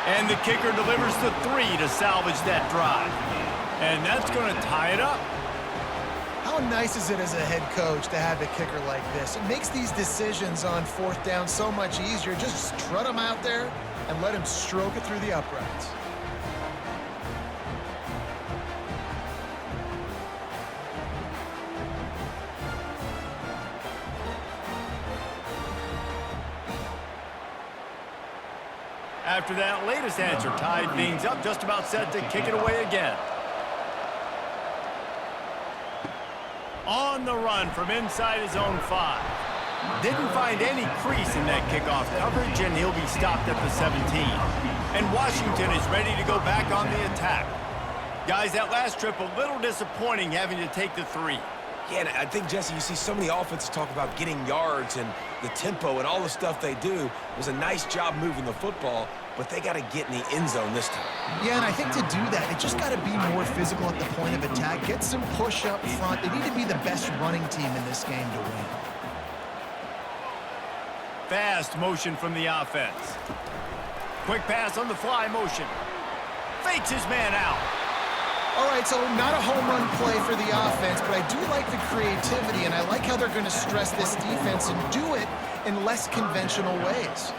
[SPEAKER 1] And the kicker delivers the 3 to salvage that drive. And that's going to tie it up.
[SPEAKER 2] How nice is it as a head coach to have a kicker like this? It makes these decisions on 4th down so much easier. Just strut him out there and let him stroke it through the uprights.
[SPEAKER 1] After that latest answer, tied things up, just about set to kick it away again. On the run from inside his own 5. Didn't find any crease in that kickoff coverage, and he'll be stopped at the 17. And Washington is ready to go back on the attack. Guys, that last trip a little disappointing having to take the 3.
[SPEAKER 3] Yeah, and I think, Jesse, you see so many offenses talk about getting yards and the tempo and all the stuff they do. It was a nice job moving the football, but they got to get in the end zone this time.
[SPEAKER 2] Yeah, and I think to do that, it just got to be more physical at the point of attack. Get some push up front. They need to be the best running team in this game to win.
[SPEAKER 1] Fast motion from the offense. Quick pass on the fly motion. Fakes his man out.
[SPEAKER 2] All right, so not a home run play for the offense, but I do like the creativity, and I like how they're going to stress this defense and do it in less conventional ways.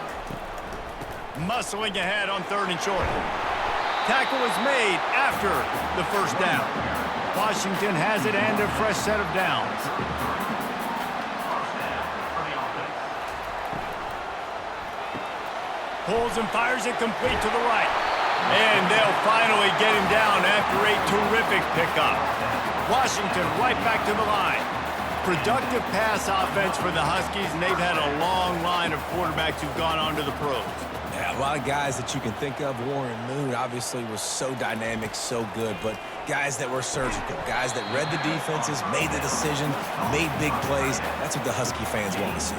[SPEAKER 1] Muscling ahead on 3rd and short. Tackle is made after the 1st down. Washington has it and a fresh set of downs. Pulls and fires it complete to the right. And they'll finally get him down after a terrific pickup. Washington right back to the line. Productive pass offense for the Huskies, and they've had a long line of quarterbacks who've gone on to the pros.
[SPEAKER 3] Yeah, a lot of guys that you can think of. Warren Moon obviously was so dynamic, so good, but guys that were surgical, guys that read the defenses, made the decision, made big plays. That's what the Husky fans want to see.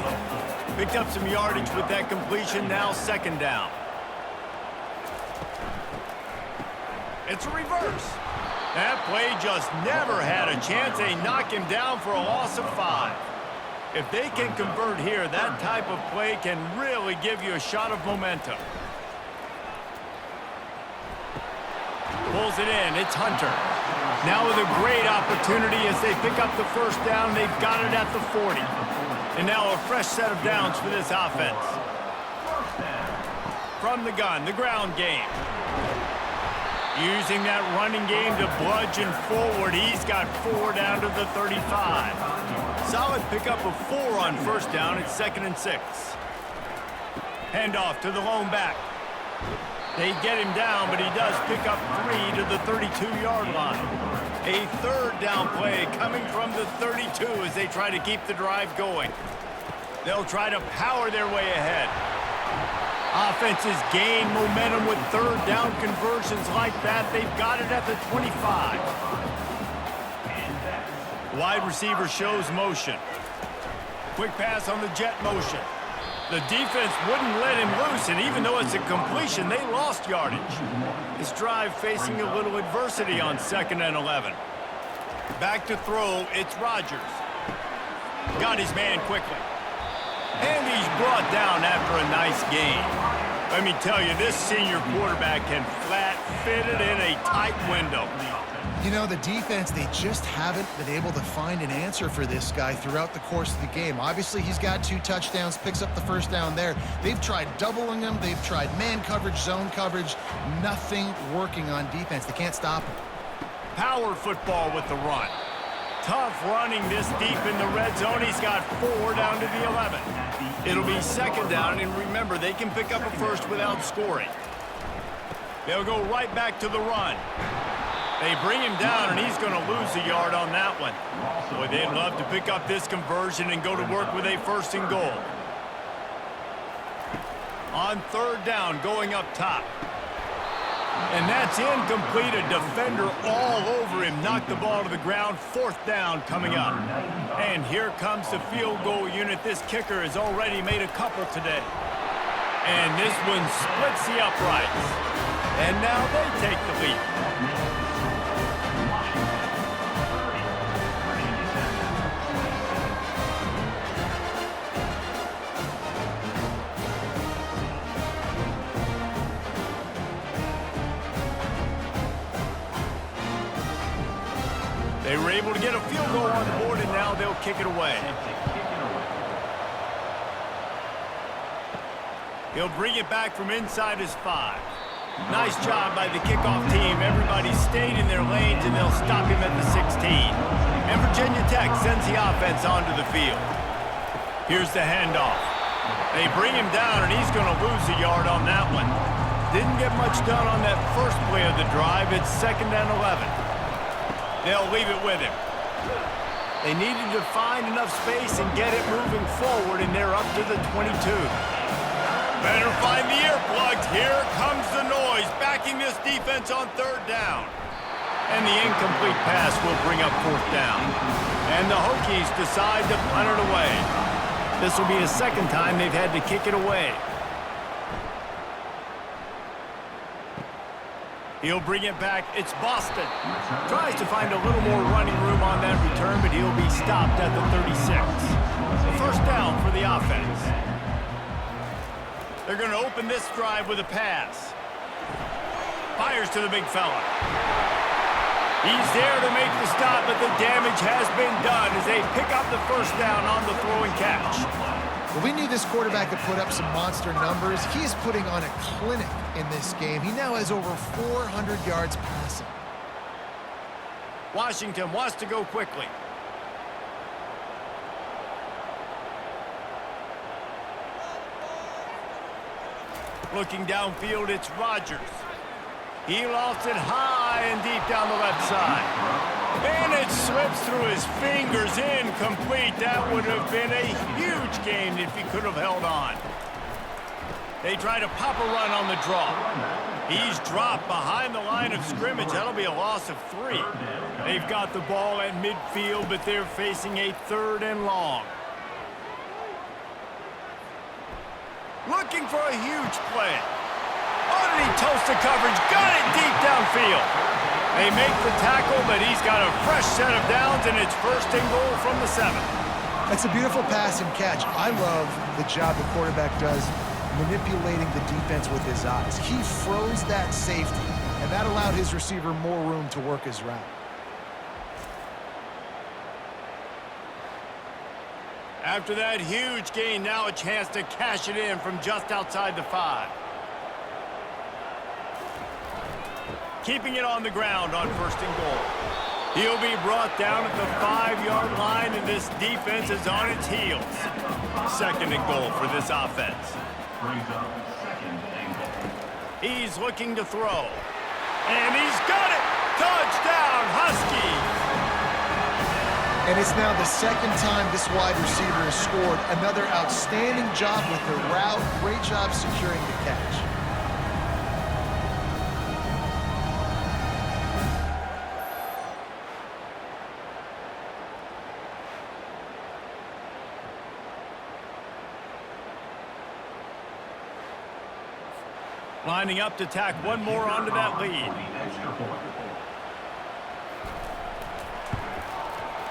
[SPEAKER 1] Picked up some yardage with that completion, now second down. It's a reverse. That play just never had a chance. They knock him down for a loss of 5. If they can convert here, that type of play can really give you a shot of momentum. Pulls it in. It's Hunter. Now with a great opportunity as they pick up the first down. They've got it at the 40. And now a fresh set of downs for this offense. From the gun, the ground game. Using that running game to bludgeon forward. He's got 4 down to the 35. Solid pickup of 4 on first down. It's 2nd and 6. Handoff to the lone back. They get him down, but he does pick up 3 to the 32-yard line. A 3rd down play coming from the 32 as they try to keep the drive going. They'll try to power their way ahead. Offenses gain momentum with 3rd down conversions like that. They've got it at the 25. Wide receiver shows motion. Quick pass on the jet motion. The defense wouldn't let him loose, and even though it's a completion, they lost yardage. This drive facing a little adversity on 2nd and 11. Back to throw, it's Rodgers. Got his man quickly. And he's brought down after a nice gain. Let me tell you, this senior quarterback can flat fit it in a tight window.
[SPEAKER 2] You know, the defense, they just haven't been able to find an answer for this guy throughout the course of the game. Obviously, he's got 2 touchdowns, picks up the first down there. They've tried doubling him. They've tried man coverage, zone coverage. Nothing working on defense. They can't stop him.
[SPEAKER 1] Power football with the run. Tough running this deep in the red zone. He's got 4 down to the 11. It'll be 2nd down, and remember, they can pick up a first without scoring. They'll go right back to the run. They bring him down, and he's going to lose a yard on that one. Boy, they'd love to pick up this conversion and go to work with a 1st and goal. On 3rd down, going up top. And that's incomplete. A defender all over him. Knocked the ball to the ground. 4th down coming up. And here comes the field goal unit. This kicker has already made a couple today. And this one splits the uprights. And now they take the lead. They were able to get a field goal on the board, and now they'll kick it away. He'll bring it back from inside his 5. Nice job by the kickoff team. Everybody stayed in their lanes, and they'll stop him at the 16. And Virginia Tech sends the offense onto the field. Here's the handoff. They bring him down, and he's going to lose a yard on that one. Didn't get much done on that first play of the drive. It's 2nd and 11. They'll leave it with him. They needed to find enough space and get it moving forward, and they're up to the 22. Better find the earplugs. Here comes the noise, backing this defense on 3rd down. And the incomplete pass will bring up 4th down. And the Hokies decide to punt it away. This will be the 2nd time they've had to kick it away. He'll bring it back. It's Boston. Tries to find a little more running room on that return, but he'll be stopped at the 36. A 1st down for the offense. They're going to open this drive with a pass. Fires to the big fella. He's there to make the stop, but the damage has been done as they pick up the 1st down on the throw and catch.
[SPEAKER 2] Well, we knew this quarterback could put up some monster numbers. He is putting on a clinic in this game. He now has over 400 yards passing.
[SPEAKER 1] Washington wants to go quickly. Looking downfield, it's Rodgers. He lost it high and deep down the left side. And it slips through his fingers, incomplete. That would have been a huge gain if he could have held on. They try to pop a run on the draw. He's dropped behind the line of scrimmage. That'll be a loss of 3. They've got the ball at midfield, but they're facing a 3rd and long. Looking for a huge play. Underneath toasted coverage, got it deep downfield. They make the tackle, but he's got a fresh set of downs, and it's 1st and goal from the 7.
[SPEAKER 2] That's a beautiful pass and catch. I love the job the quarterback does manipulating the defense with his eyes. He froze that safety, and that allowed his receiver more room to work his route.
[SPEAKER 1] After that huge gain, now a chance to cash it in from just outside the 5. Keeping it on the ground on 1st and goal. He'll be brought down at the 5-yard line, and this defense is on its heels. 2nd and goal for this offense.
[SPEAKER 5] Brings up 2nd and goal.
[SPEAKER 1] He's looking to throw. And he's got it! Touchdown, Huskies!
[SPEAKER 2] And it's now the 2nd time this wide receiver has scored. Another outstanding job with the route. Great job securing the catch.
[SPEAKER 1] Lining up to tack one more onto that lead.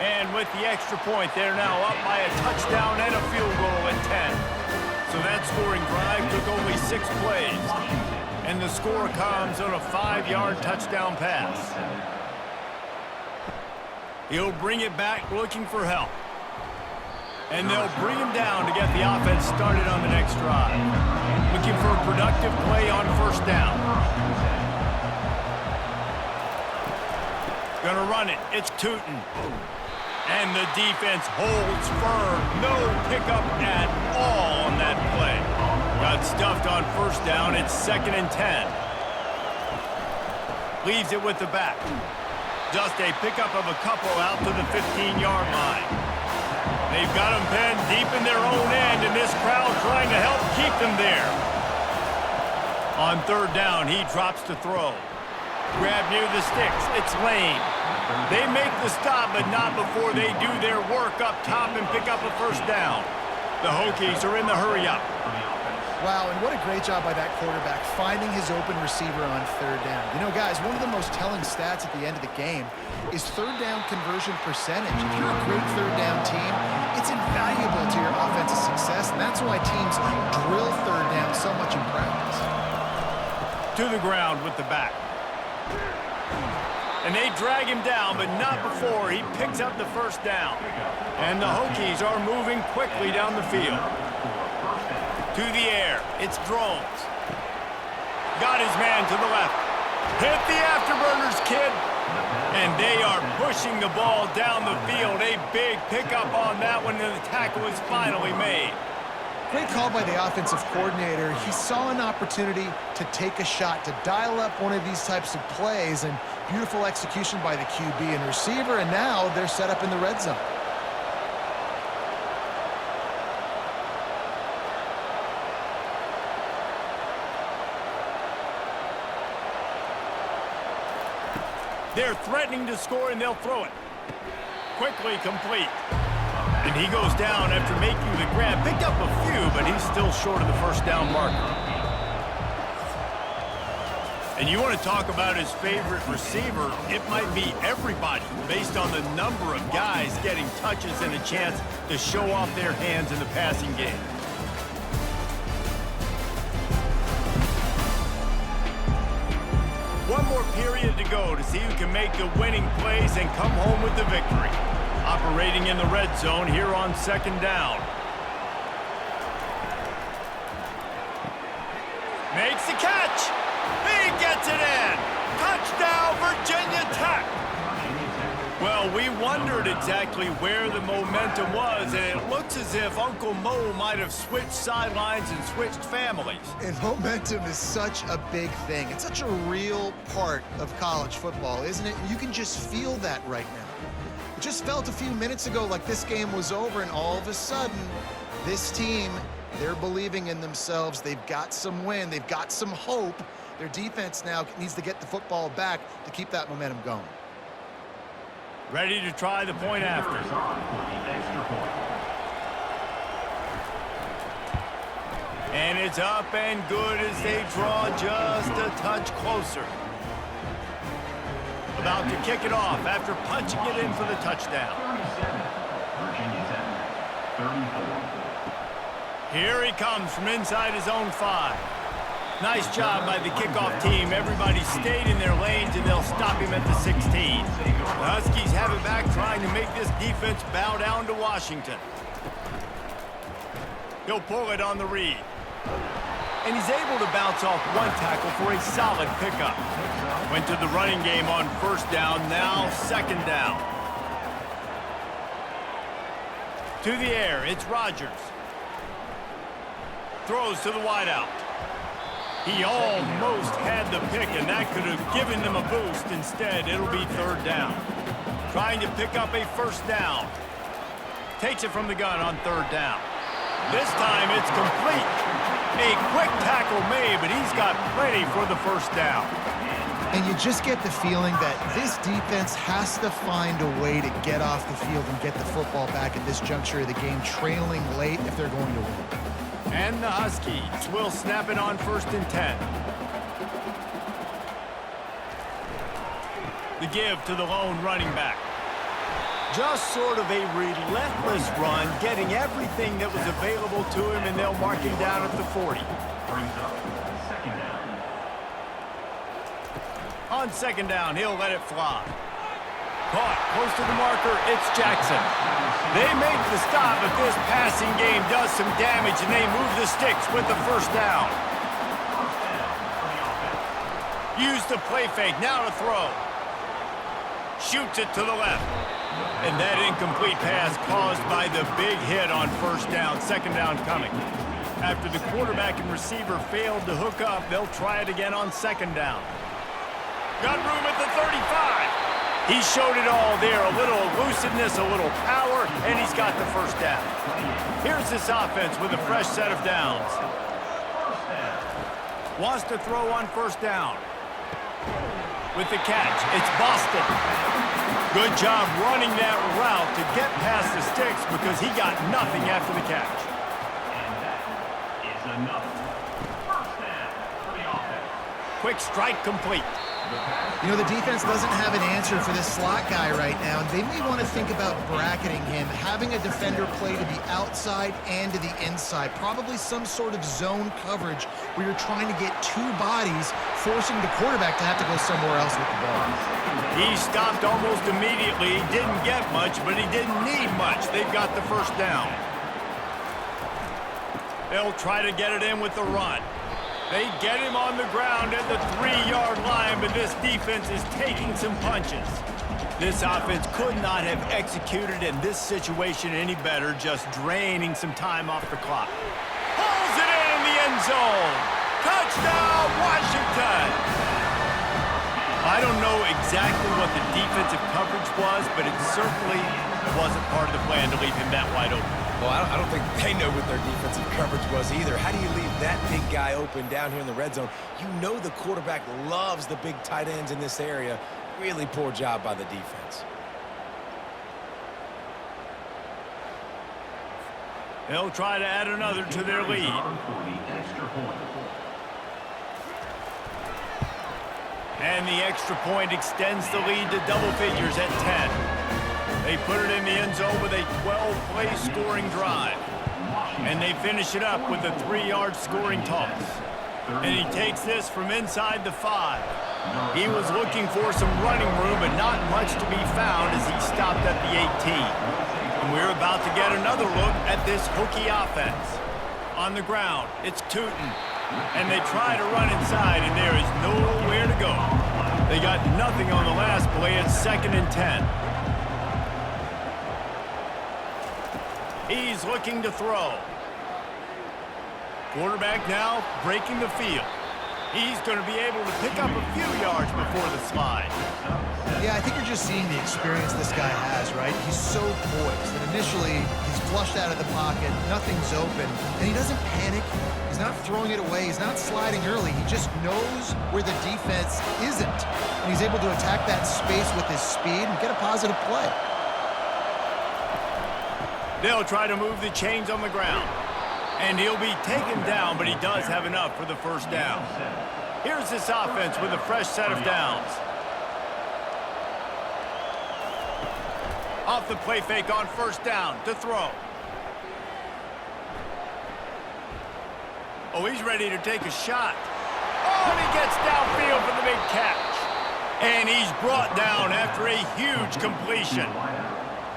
[SPEAKER 1] And with the extra point, they're now up by a touchdown and a field goal at 10. So that scoring drive took only 6 plays. And the score comes on a 5-yard touchdown pass. He'll bring it back looking for help. And they'll bring him down to get the offense started on the next drive. Looking for a productive play on 1st down. Gonna run it. It's Tootin. And the defense holds firm. No pickup at all on that play. Got stuffed on 1st down. It's 2nd and 10. Leaves it with the back. Just a pickup of a couple out to the 15-yard line. They've got them pinned deep in their own end, and this crowd trying to help keep them there. On 3rd down, he drops to throw. Grab near the sticks. It's Lane. They make the stop, but not before they do their work up top and pick up a 1st down. The Hokies are in the hurry-up.
[SPEAKER 2] Wow, and what a great job by that quarterback, finding his open receiver on 3rd down. You know, guys, one of the most telling stats at the end of the game is 3rd down conversion percentage. If you're a great 3rd down team, it's invaluable to your offensive success, and that's why teams drill 3rd down so much in practice.
[SPEAKER 1] To the ground with the back. And they drag him down, but not before he picks up the 1st down. And the Hokies are moving quickly down the field. To the air, it's Drones. Got his man to the left. Hit the afterburners, kid. And they are pushing the ball down the field. A big pickup on that one, and the tackle is finally made.
[SPEAKER 2] Great call by the offensive coordinator. He saw an opportunity to take a shot, to dial up one of these types of plays, and beautiful execution by the QB and receiver, and now they're set up in the red zone.
[SPEAKER 1] They're threatening to score, and they'll throw it. Quickly complete. And he goes down after making the grab. Picked up a few, but he's still short of the 1st down marker. And you want to talk about his favorite receiver, it might be everybody, based on the number of guys getting touches and a chance to show off their hands in the passing game. One more period to go to see who can make the winning plays and come home with the victory. Operating in the red zone here on 2nd down. Makes the catch. He gets it in. Touchdown, Virginia Tech. Well, we wonder wondered exactly where the momentum was, and it looks as if Uncle Mo might have switched sidelines and switched families.
[SPEAKER 2] And momentum is such a big thing. It's such a real part of college football, isn't it? You can just feel that right now. It just felt a few minutes ago like this game was over, and all of a sudden, this team, they're believing in themselves. They've got some wind. They've got some hope. Their defense now needs to get the football back to keep that momentum going.
[SPEAKER 1] Ready to try the point after.
[SPEAKER 5] Is on for the extra point.
[SPEAKER 1] And it's up and good as they draw just a touch closer. About to kick it off after punching it in for the touchdown.
[SPEAKER 5] 37. Virginia 10. 34.
[SPEAKER 1] Here he comes from inside his own 5. Nice job by the kickoff team. Everybody stayed in their lanes, and they'll stop him at the 16. The Huskies have it back, trying to make this defense bow down to Washington. He'll pull it on the read. And he's able to bounce off one tackle for a solid pickup. Went to the running game on first down, now second down. To the air, it's Rodgers. Throws to the wideout. He almost had the pick, and that could have given them a boost. Instead, it'll be third down. Trying to pick up a first down. Takes it from the gun on third down. This time, it's complete. A quick tackle made, but he's got plenty for the first down.
[SPEAKER 2] And you just get the feeling that this defense has to find a way to get off the field and get the football back at this juncture of the game, trailing late if they're going to win.
[SPEAKER 1] And the Huskies will snap it on 1st and 10. The give to the lone running back. Just sort of a relentless run, getting everything that was available to him, and they'll mark him down at the 40.
[SPEAKER 5] Brings up second down.
[SPEAKER 1] On second down, he'll let it fly. Caught close to the marker, it's Jackson. They make the stop, but this passing game does some damage, and they move the sticks with the first down. Use the play fake, now to throw. Shoots it to the left. And that incomplete pass caused by the big hit on first down, second down coming. After the quarterback and receiver failed to hook up, they'll try it again on second down. Got room at the 35. He showed it all there, a little elusiveness, a little power, and he's got the first down. Here's this offense with a fresh set of downs. Wants to throw on first down. With the catch, it's Boston. Good job running that route to get past the sticks because he got nothing after the catch.
[SPEAKER 5] And that is enough. First down for the offense.
[SPEAKER 1] Quick strike complete.
[SPEAKER 2] You know, the defense doesn't have an answer for this slot guy right now, and they may want to think about bracketing him, having a defender play to the outside and to the inside, probably some sort of zone coverage where you're trying to get two bodies, forcing the quarterback to have to go somewhere else with the ball.
[SPEAKER 1] He stopped almost immediately. He didn't get much, but he didn't need much. They've got the first down. They'll try to get it in with the run. They get him on the ground at the 3-yard line, but this defense is taking some punches. This offense could not have executed in this situation any better, just draining some time off the clock. Pulls it in the end zone. Touchdown, Washington! I don't know exactly what the defensive coverage was, but it certainly wasn't part of the plan to leave him that wide open.
[SPEAKER 3] Well, I don't think they know what their defensive coverage was either. How do you leave that big guy open down here in the red zone? You know the quarterback loves the big tight ends in this area. Really poor job by the defense.
[SPEAKER 1] They'll try to add another to their lead.
[SPEAKER 5] For the extra point.
[SPEAKER 1] And the extra point extends the lead to double figures at 10. They put it in the end zone with a 12-play scoring drive. And they finish it up with a 3-yard scoring toss. And he takes this from inside the 5. He was looking for some running room, but not much to be found as he stopped at the 18. And we're about to get another look at this Hokie offense. On the ground, it's Tootin. And they try to run inside, and there is nowhere to go. They got nothing on the last play. It's 2nd and 10. He's looking to throw. Quarterback now breaking the field. He's going to be able to pick up a few yards before the slide.
[SPEAKER 2] Yeah, I think you're just seeing the experience this guy has, right? He's so poised. And initially, he's flushed out of the pocket. Nothing's open. And he doesn't panic. He's not throwing it away. He's not sliding early. He just knows where the defense isn't. And he's able to attack that space with his speed and get a positive play.
[SPEAKER 1] They'll try to move the chains on the ground. And he'll be taken down, but he does have enough for the first down. Here's this offense with a fresh set of downs. Off the play fake on first down to throw. Oh, he's ready to take a shot. Oh, and he gets downfield for the big catch. And he's brought down after a huge completion.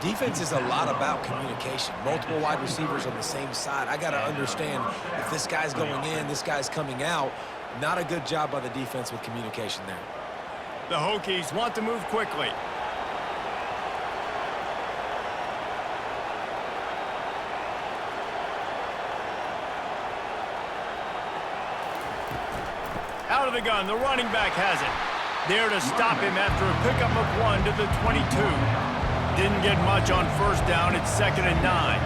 [SPEAKER 3] Defense is a lot about communication. Multiple wide receivers on the same side. I got to understand if this guy's going in, this guy's coming out. Not a good job by the defense with communication there.
[SPEAKER 1] The Hokies want to move quickly. Out of the gun, the running back has it. There to stop him after a pickup of 1 to the 22. Didn't get much on first down. It's 2nd and 9.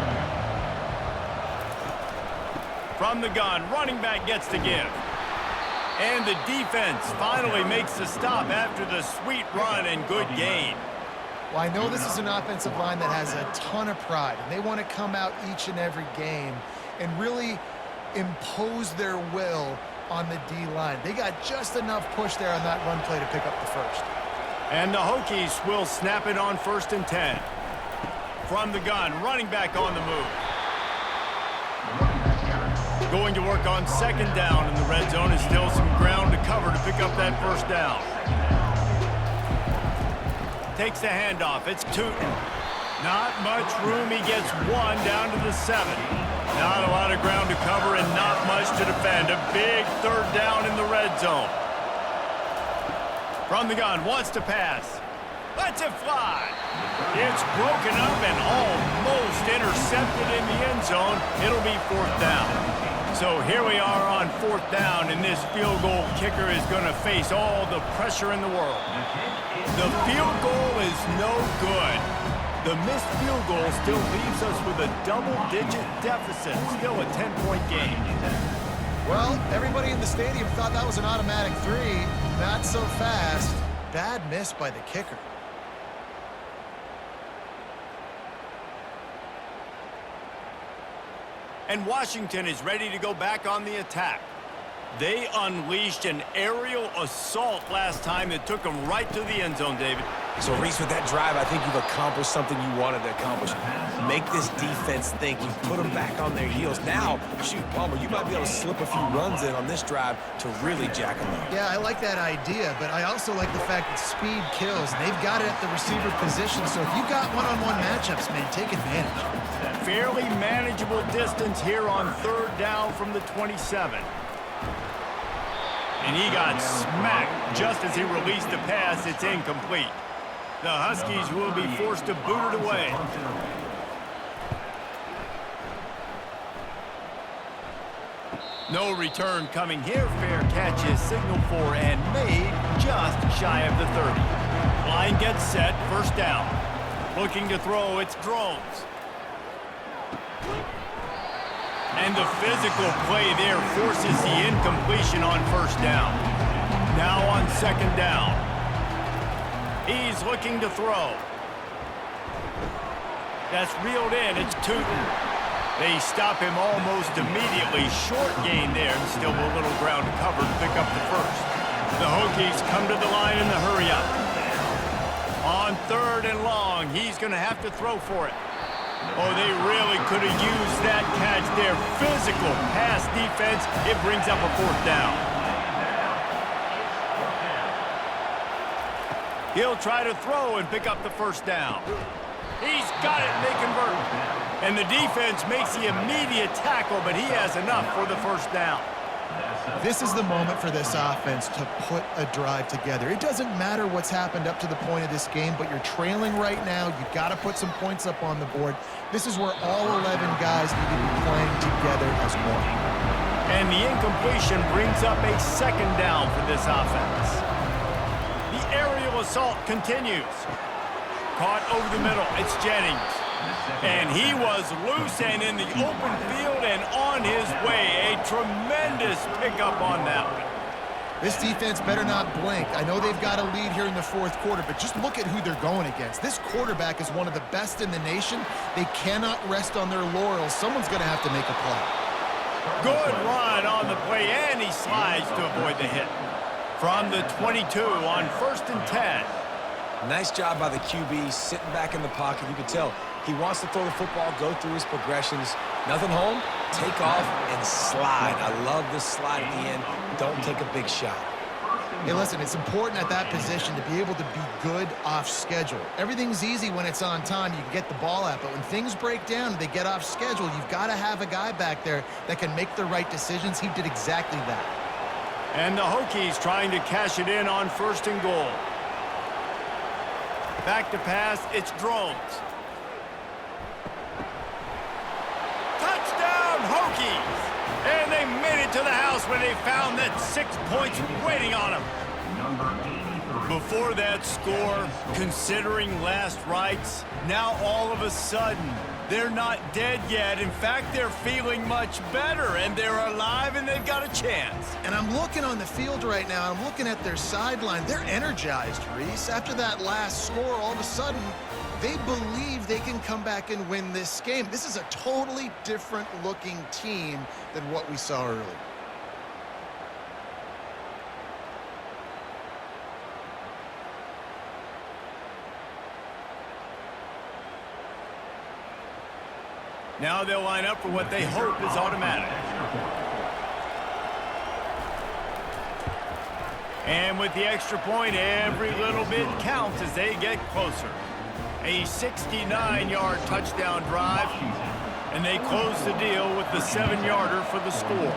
[SPEAKER 1] From the gun, running back gets the give. And the defense finally makes the stop after the sweet run and good gain.
[SPEAKER 2] Well, I know this is an offensive line that has a ton of pride, and they want to come out each and every game and really impose their will on the D-line. They got just enough push there on that run play to pick up the first.
[SPEAKER 1] And the Hokies will snap it on 1st and 10. From the gun, running back on the move. Going to work on 2nd down in the red zone. Is still some ground to cover to pick up that first down. Takes the handoff. It's Tootin. Not much room. He gets 1 down to the 7. Not a lot of ground to cover and not much to defend. A big 3rd down in the red zone. From the gun, wants to pass. Lets it fly. It's broken up and almost intercepted in the end zone. It'll be 4th down. So here we are on 4th down, and this field goal kicker is going to face all the pressure in the world. The field goal is no good. The missed field goal still leaves us with a double-digit deficit. Still a 10-point game.
[SPEAKER 2] Well, everybody in the stadium thought that was an automatic 3. Not so fast. Bad miss by the kicker.
[SPEAKER 1] And Washington is ready to go back on the attack. They unleashed an aerial assault last time that took them right to the end zone, David.
[SPEAKER 3] So, Reese, with that drive, I think you've accomplished something you wanted to accomplish. Make this defense think. You've put them back on their heels. Now, shoot, Palmer, you might be able to slip a few runs in on this drive to really jack them up.
[SPEAKER 2] Yeah, I like that idea, but I also like the fact that speed kills. And they've got it at the receiver position, so if you've got one-on-one matchups, man, take advantage.
[SPEAKER 1] Fairly manageable distance here on 3rd down from the 27. And he got smacked just as he released the pass. It's incomplete. The Huskies will be forced to boot it away. No return coming here. Fair catch is signaled for and made just shy of the 30. Line gets set. 1st down. Looking to throw. It's Drones. And the physical play there forces the incompletion on 1st down. Now on 2nd down. He's looking to throw. That's reeled in. It's Tootin. They stop him almost immediately. Short gain there, and still a little ground to cover to pick up the first. The Hokies come to the line in the hurry up. On 3rd and long, he's going to have to throw for it. Oh, they really could have used that catch there. Physical pass defense. It brings up a 4th down. He'll try to throw and pick up the 1st down. He's got it, and they convert. And the defense makes the immediate tackle, but he has enough for the 1st down.
[SPEAKER 2] This is the moment for this offense to put a drive together. It doesn't matter what's happened up to the point of this game, but you're trailing right now. You've got to put some points up on the board. This is where all 11 guys need to be playing together as one.
[SPEAKER 1] And the incompletion brings up a second down for this offense. The aerial assault continues. Caught over the middle. It's Jennings. And he was loose and in the open field and on his way. A tremendous pickup on that one.
[SPEAKER 2] This defense better not blink. I know they've got a lead here in the fourth quarter, but just look at who they're going against. This quarterback is one of the best in the nation. They cannot rest on their laurels. Someone's going to have to make a play.
[SPEAKER 1] Good run on the play, and he slides to avoid the hit. From the 22 on 1st and 10.
[SPEAKER 3] Nice job by the QB, sitting back in the pocket. You can tell he wants to throw the football, go through his progressions. Nothing home, take off, and slide. I love this slide at the end. Don't take a big shot.
[SPEAKER 2] Hey, listen, it's important at that position to be able to be good off schedule. Everything's easy when it's on time. You can get the ball out, but when things break down and they get off schedule, you've got to have a guy back there that can make the right decisions. He did exactly that.
[SPEAKER 1] And the Hokies trying to cash it in on 1st and goal. Back to pass, it's Drones. Touchdown, Hokies! And they made it to the house when they found that 6 points waiting on them. Before that score, considering last rites, now all of a sudden, they're not dead yet. In fact, they're feeling much better, and they're alive, and they've got a chance.
[SPEAKER 2] And I'm looking on the field right now. I'm looking at their sideline. They're energized, Reese. After that last score, all of a sudden, they believe they can come back and win this game. This is a totally different-looking team than what we saw earlier.
[SPEAKER 1] Now they'll line up for what they hope is automatic. And with the extra point, every little bit counts as they get closer. A 69-yard touchdown drive, and they close the deal with the 7-yarder for the score.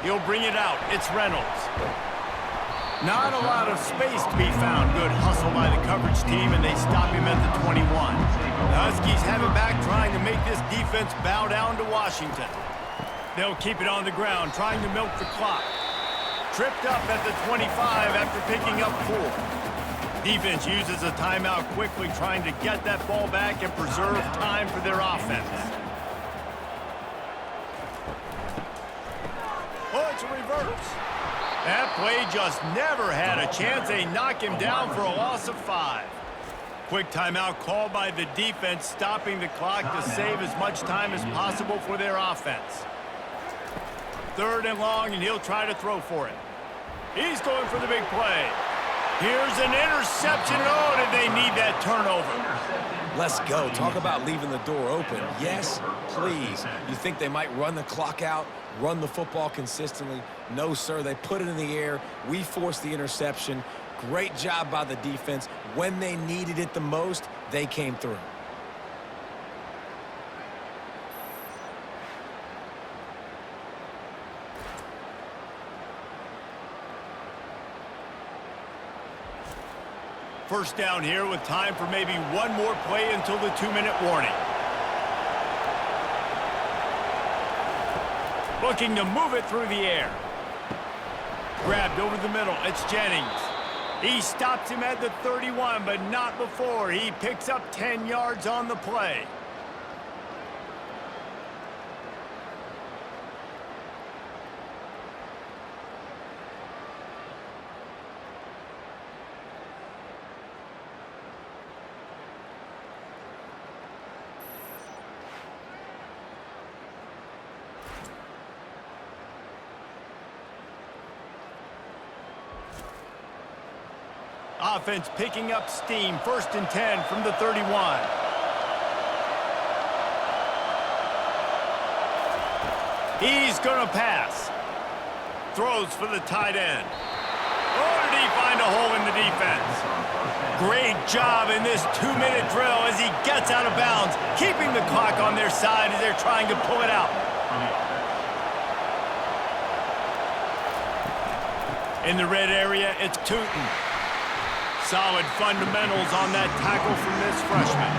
[SPEAKER 1] He'll bring it out. It's Reynolds. Not a lot of space to be found. Good hustle by the coverage team, and they stop him at the 21. The Huskies have it back, trying to make this defense bow down to Washington. They'll keep it on the ground, trying to milk the clock. Tripped up at the 25 after picking up 4. Defense uses a timeout quickly, trying to get that ball back and preserve time for their offense. Oh, it's a reverse. That play just never had a chance. They knock him down for a loss of 5. Quick timeout called by the defense, stopping the clock to save as much time as possible for their offense. 3rd and long, and he'll try to throw for it. He's going for the big play. Here's an interception. Oh, did they need that turnover?
[SPEAKER 3] Let's go. Talk about leaving the door open. Yes, please. You think they might run the clock out, run the football consistently? No, sir. They put it in the air. We forced the interception. Great job by the defense. When they needed it the most, they came through.
[SPEAKER 1] First down here with time for maybe one more play until the 2-minute warning. Looking to move it through the air. Grabbed over the middle. It's Jennings. He stops him at the 31, but not before. He picks up 10 yards on the play. Offense picking up steam. 1st and 10 from the 31. He's going to pass. Throws for the tight end. Oh, did he find a hole in the defense? Great job in this 2-minute drill as he gets out of bounds, keeping the clock on their side as they're trying to pull it out. In the red area, it's Tootin. Solid fundamentals on that tackle from this freshman.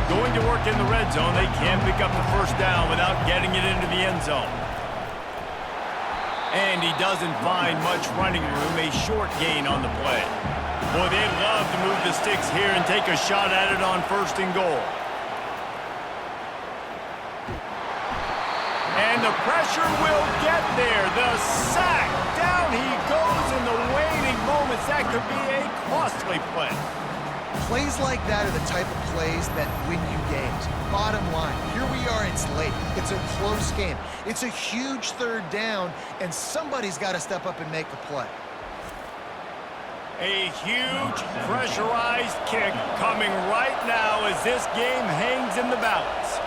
[SPEAKER 1] Going to work in the red zone, they can pick up the first down without getting it into the end zone. And he doesn't find much running room, a short gain on the play. Boy, they'd love to move the sticks here and take a shot at it on 1st and goal. And the pressure will get there. The sack. Down he goes in the waning moments. That could be a costly play.
[SPEAKER 2] Plays like that are the type of plays that win you games. Bottom line, here we are, it's late. It's a close game. It's a huge 3rd down, and somebody's got to step up and make a play.
[SPEAKER 1] A huge pressurized kick coming right now as this game hangs in the balance.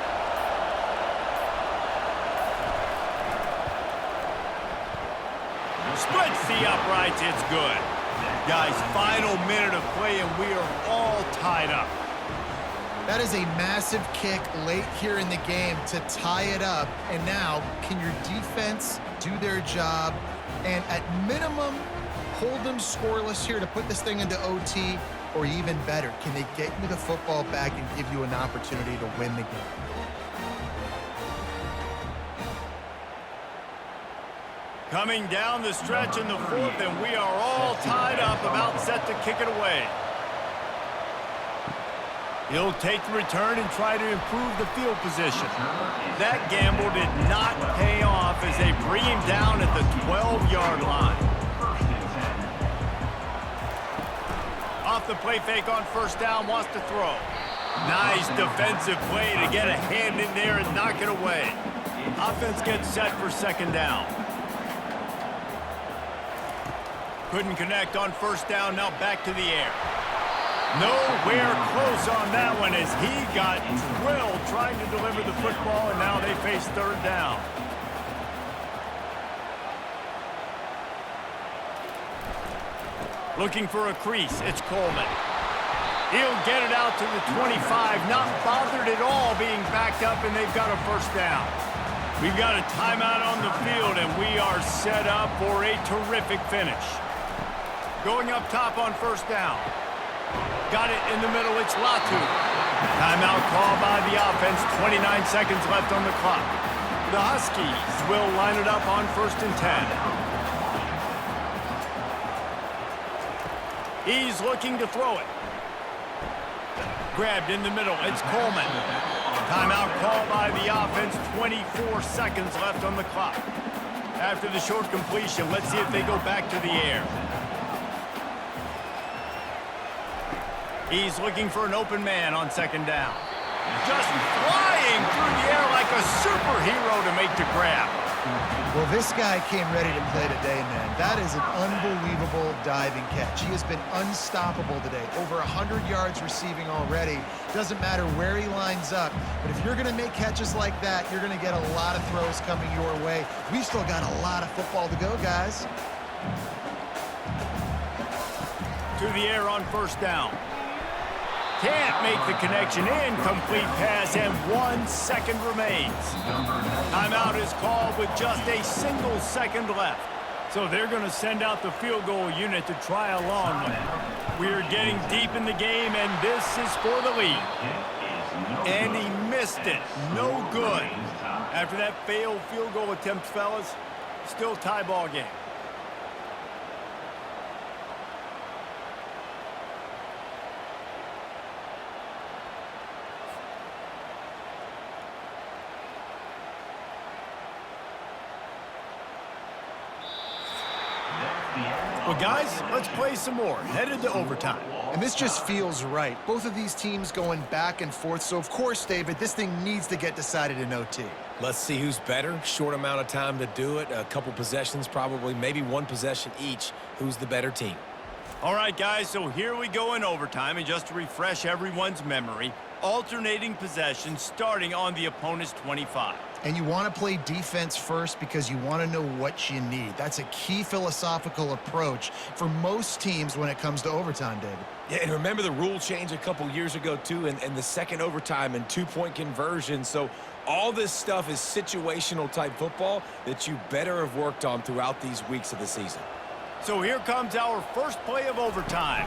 [SPEAKER 1] Splits the uprights, it's good. Guys, final minute of play and we are all tied up.
[SPEAKER 2] That is a massive kick late here in the game to tie it up. And now, can your defense do their job and at minimum hold them scoreless here to put this thing into OT? Or even better, can they get you the football back and give you an opportunity to win the game?
[SPEAKER 1] Coming down the stretch in the 4th, and we are all tied up, about set to kick it away. He'll take the return and try to improve the field position. That gamble did not pay off as they bring him down at the 12-yard line. Off the play fake on 1st down, wants to throw. Nice defensive play to get a hand in there and knock it away. Offense gets set for 2nd down. Couldn't connect on 1st down, now back to the air. Nowhere close on that one as he got drilled trying to deliver the football, and now they face 3rd down. Looking for a crease, it's Coleman. He'll get it out to the 25, not bothered at all being backed up, and they've got a 1st down. We've got a timeout on the field, and we are set up for a terrific finish. Going up top on 1st down. Got it in the middle, it's Latu. Timeout call by the offense, 29 seconds left on the clock. The Huskies will line it up on 1st and 10. He's looking to throw it. Grabbed in the middle, it's Coleman. Timeout call by the offense, 24 seconds left on the clock. After the short completion, let's see if they go back to the air. He's looking for an open man on 2nd down. Just flying through the air like a superhero to make the grab.
[SPEAKER 2] Well, this guy came ready to play today, man. That is an unbelievable diving catch. He has been unstoppable today. Over 100 yards receiving already. Doesn't matter where he lines up, but if you're going to make catches like that, you're going to get a lot of throws coming your way. We've still got a lot of football to go, guys.
[SPEAKER 1] To the air on 1st down. Can't make the connection, incomplete pass, and 1 second remains. Timeout is called with just a single second left. So they're going to send out the field goal unit to try a long one. We're getting deep in the game, and this is for the lead. And he missed it. No good. After that failed field goal attempt, fellas, still tie ball game. Well, guys, let's play some more. Headed to overtime.
[SPEAKER 2] And this just feels right. Both of these teams going back and forth. So, of course, David, this thing needs to get decided in OT.
[SPEAKER 3] Let's see who's better. Short amount of time to do it. A couple possessions probably, maybe 1 possession each. Who's the better team?
[SPEAKER 1] All right, guys, so here we go in overtime. And just to refresh everyone's memory, alternating possessions starting on the opponent's 25.
[SPEAKER 2] And you want to play defense first because you want to know what you need. That's a key philosophical approach for most teams when it comes to overtime, David.
[SPEAKER 3] Yeah, and remember the rule change a couple years ago, too, and the second overtime and 2-point conversion. So all this stuff is situational type football that you better have worked on throughout these weeks of the season.
[SPEAKER 1] So here comes our first play of overtime.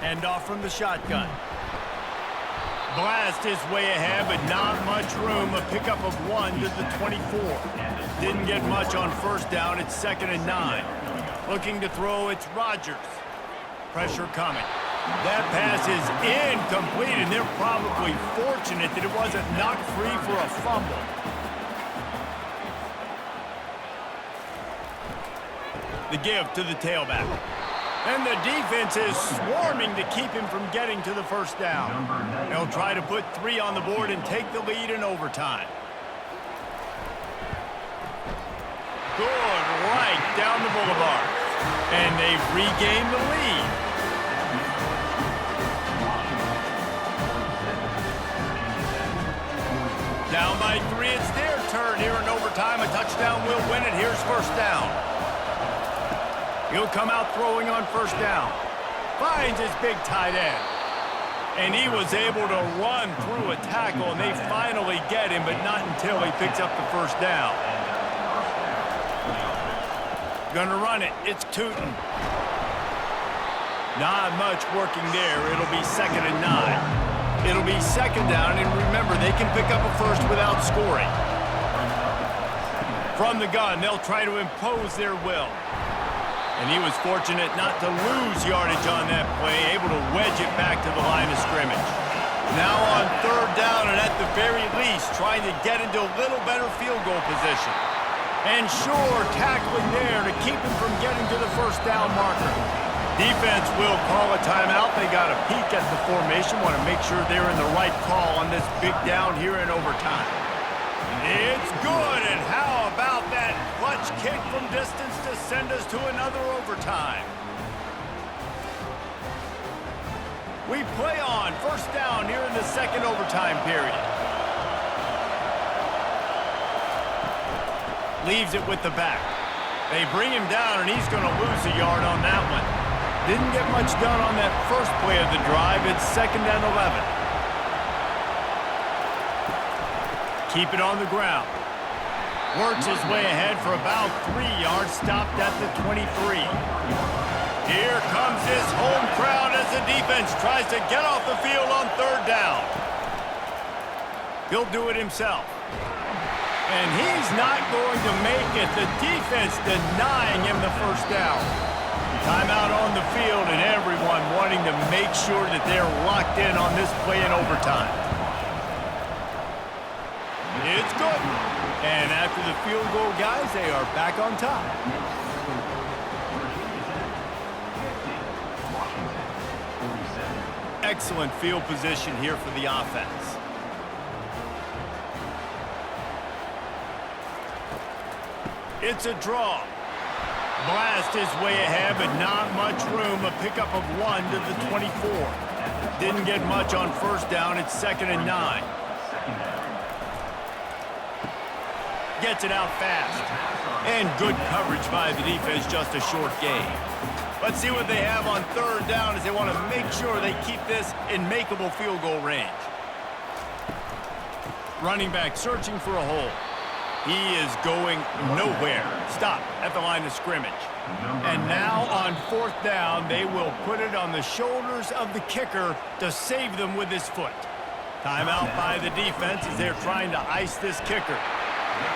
[SPEAKER 1] Hand off from the shotgun. Blast his way ahead, but not much room. A pickup of 1 to the 24. Didn't get much on first down. It's 2nd and 9. Looking to throw, it's Rodgers. Pressure coming. That pass is incomplete, and they're probably fortunate that it wasn't knocked free for a fumble. The give to the tailback. And the defense is swarming to keep him from getting to the first down. They'll try to put 3 on the board and take the lead in overtime. Good right down the boulevard. And they've regained the lead. Down by 3, it's their turn here in overtime. A touchdown will win it. Here's first down. He'll come out throwing on first down. Finds his big tight end. And he was able to run through a tackle, and they finally get him, but not until he picks up the first down. Gonna run it. It's Tootin. Not much working there. It'll be 2nd and 9. It'll be 2nd down, and remember, they can pick up a first without scoring. From the gun, they'll try to impose their will. And he was fortunate not to lose yardage on that play, able to wedge it back to the line of scrimmage. Now on 3rd down, and at the very least, trying to get into a little better field goal position. And sure, tackling there to keep him from getting to the first down marker. Defense will call a timeout. They got a peek at the formation, want to make sure they're in the right call on this big down here in overtime. It's good, and how about that clutch kick from distance to send us to another overtime? We play on first down here in the 2nd overtime period. Leaves it with the back. They bring him down, and he's going to lose a yard on that one. Didn't get much done on that first play of the drive. It's 2nd and 11. Keep it on the ground. Works his way ahead for about 3 yards, stopped at the 23. Here comes his home crowd as the defense tries to get off the field on 3rd down. He'll do it himself. And he's not going to make it. The defense denying him the first down. Timeout on the field, and everyone wanting to make sure that they're locked in on this play in overtime. It's good. And after the field goal, guys, they are back on top. Excellent field position here for the offense. It's a draw. Blast his way ahead, but not much room. A pickup of 1 to the 24. Didn't get much on first down. It's 2nd and 9. Gets it out fast. And good coverage by the defense, just a short gain. Let's see what they have on 3rd down as they want to make sure they keep this in makeable field goal range. Running back searching for a hole. He is going nowhere. Stop at the line of scrimmage. And now on 4th down, they will put it on the shoulders of the kicker to save them with his foot. Timeout by the defense as they're trying to ice this kicker.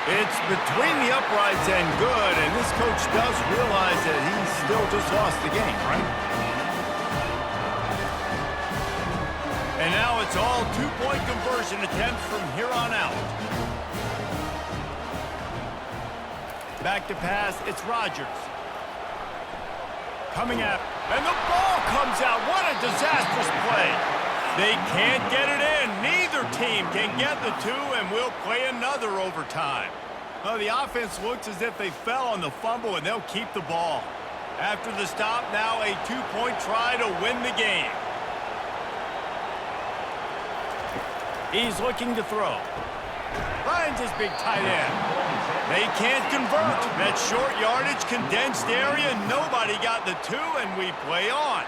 [SPEAKER 1] It's between the uprights and good, and this coach does realize that he still just lost the game, right? And now it's all 2-point conversion attempts from here on out. Back to pass, it's Rodgers. Coming up, and the ball comes out. What a disastrous play. They can't get it in. Neither team can get the 2, and we'll play another overtime. Well, the offense looks as if they fell on the fumble, and they'll keep the ball. After the stop, now a 2-point try to win the game. He's looking to throw. Finds his big tight end. They can't convert. That short yardage, condensed area, nobody got the 2, and we play on.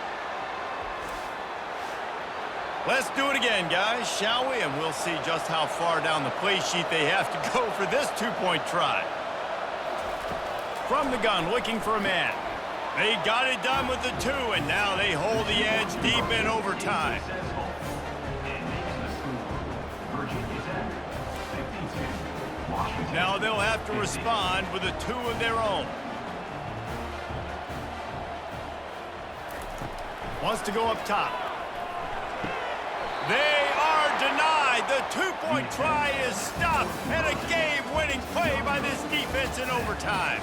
[SPEAKER 1] Let's do it again, guys, shall we? And we'll see just how far down the play sheet they have to go for this 2-point try. From the gun, looking for a man. They got it done with the 2, and now they hold the edge deep in overtime.
[SPEAKER 5] Successful. And makes the score. Virginia Tech, 52. Washington.
[SPEAKER 1] Now they'll have to respond with a 2 of their own. Wants to go up top. They are denied. The 2-point try is stopped, and a game-winning play by this defense in overtime.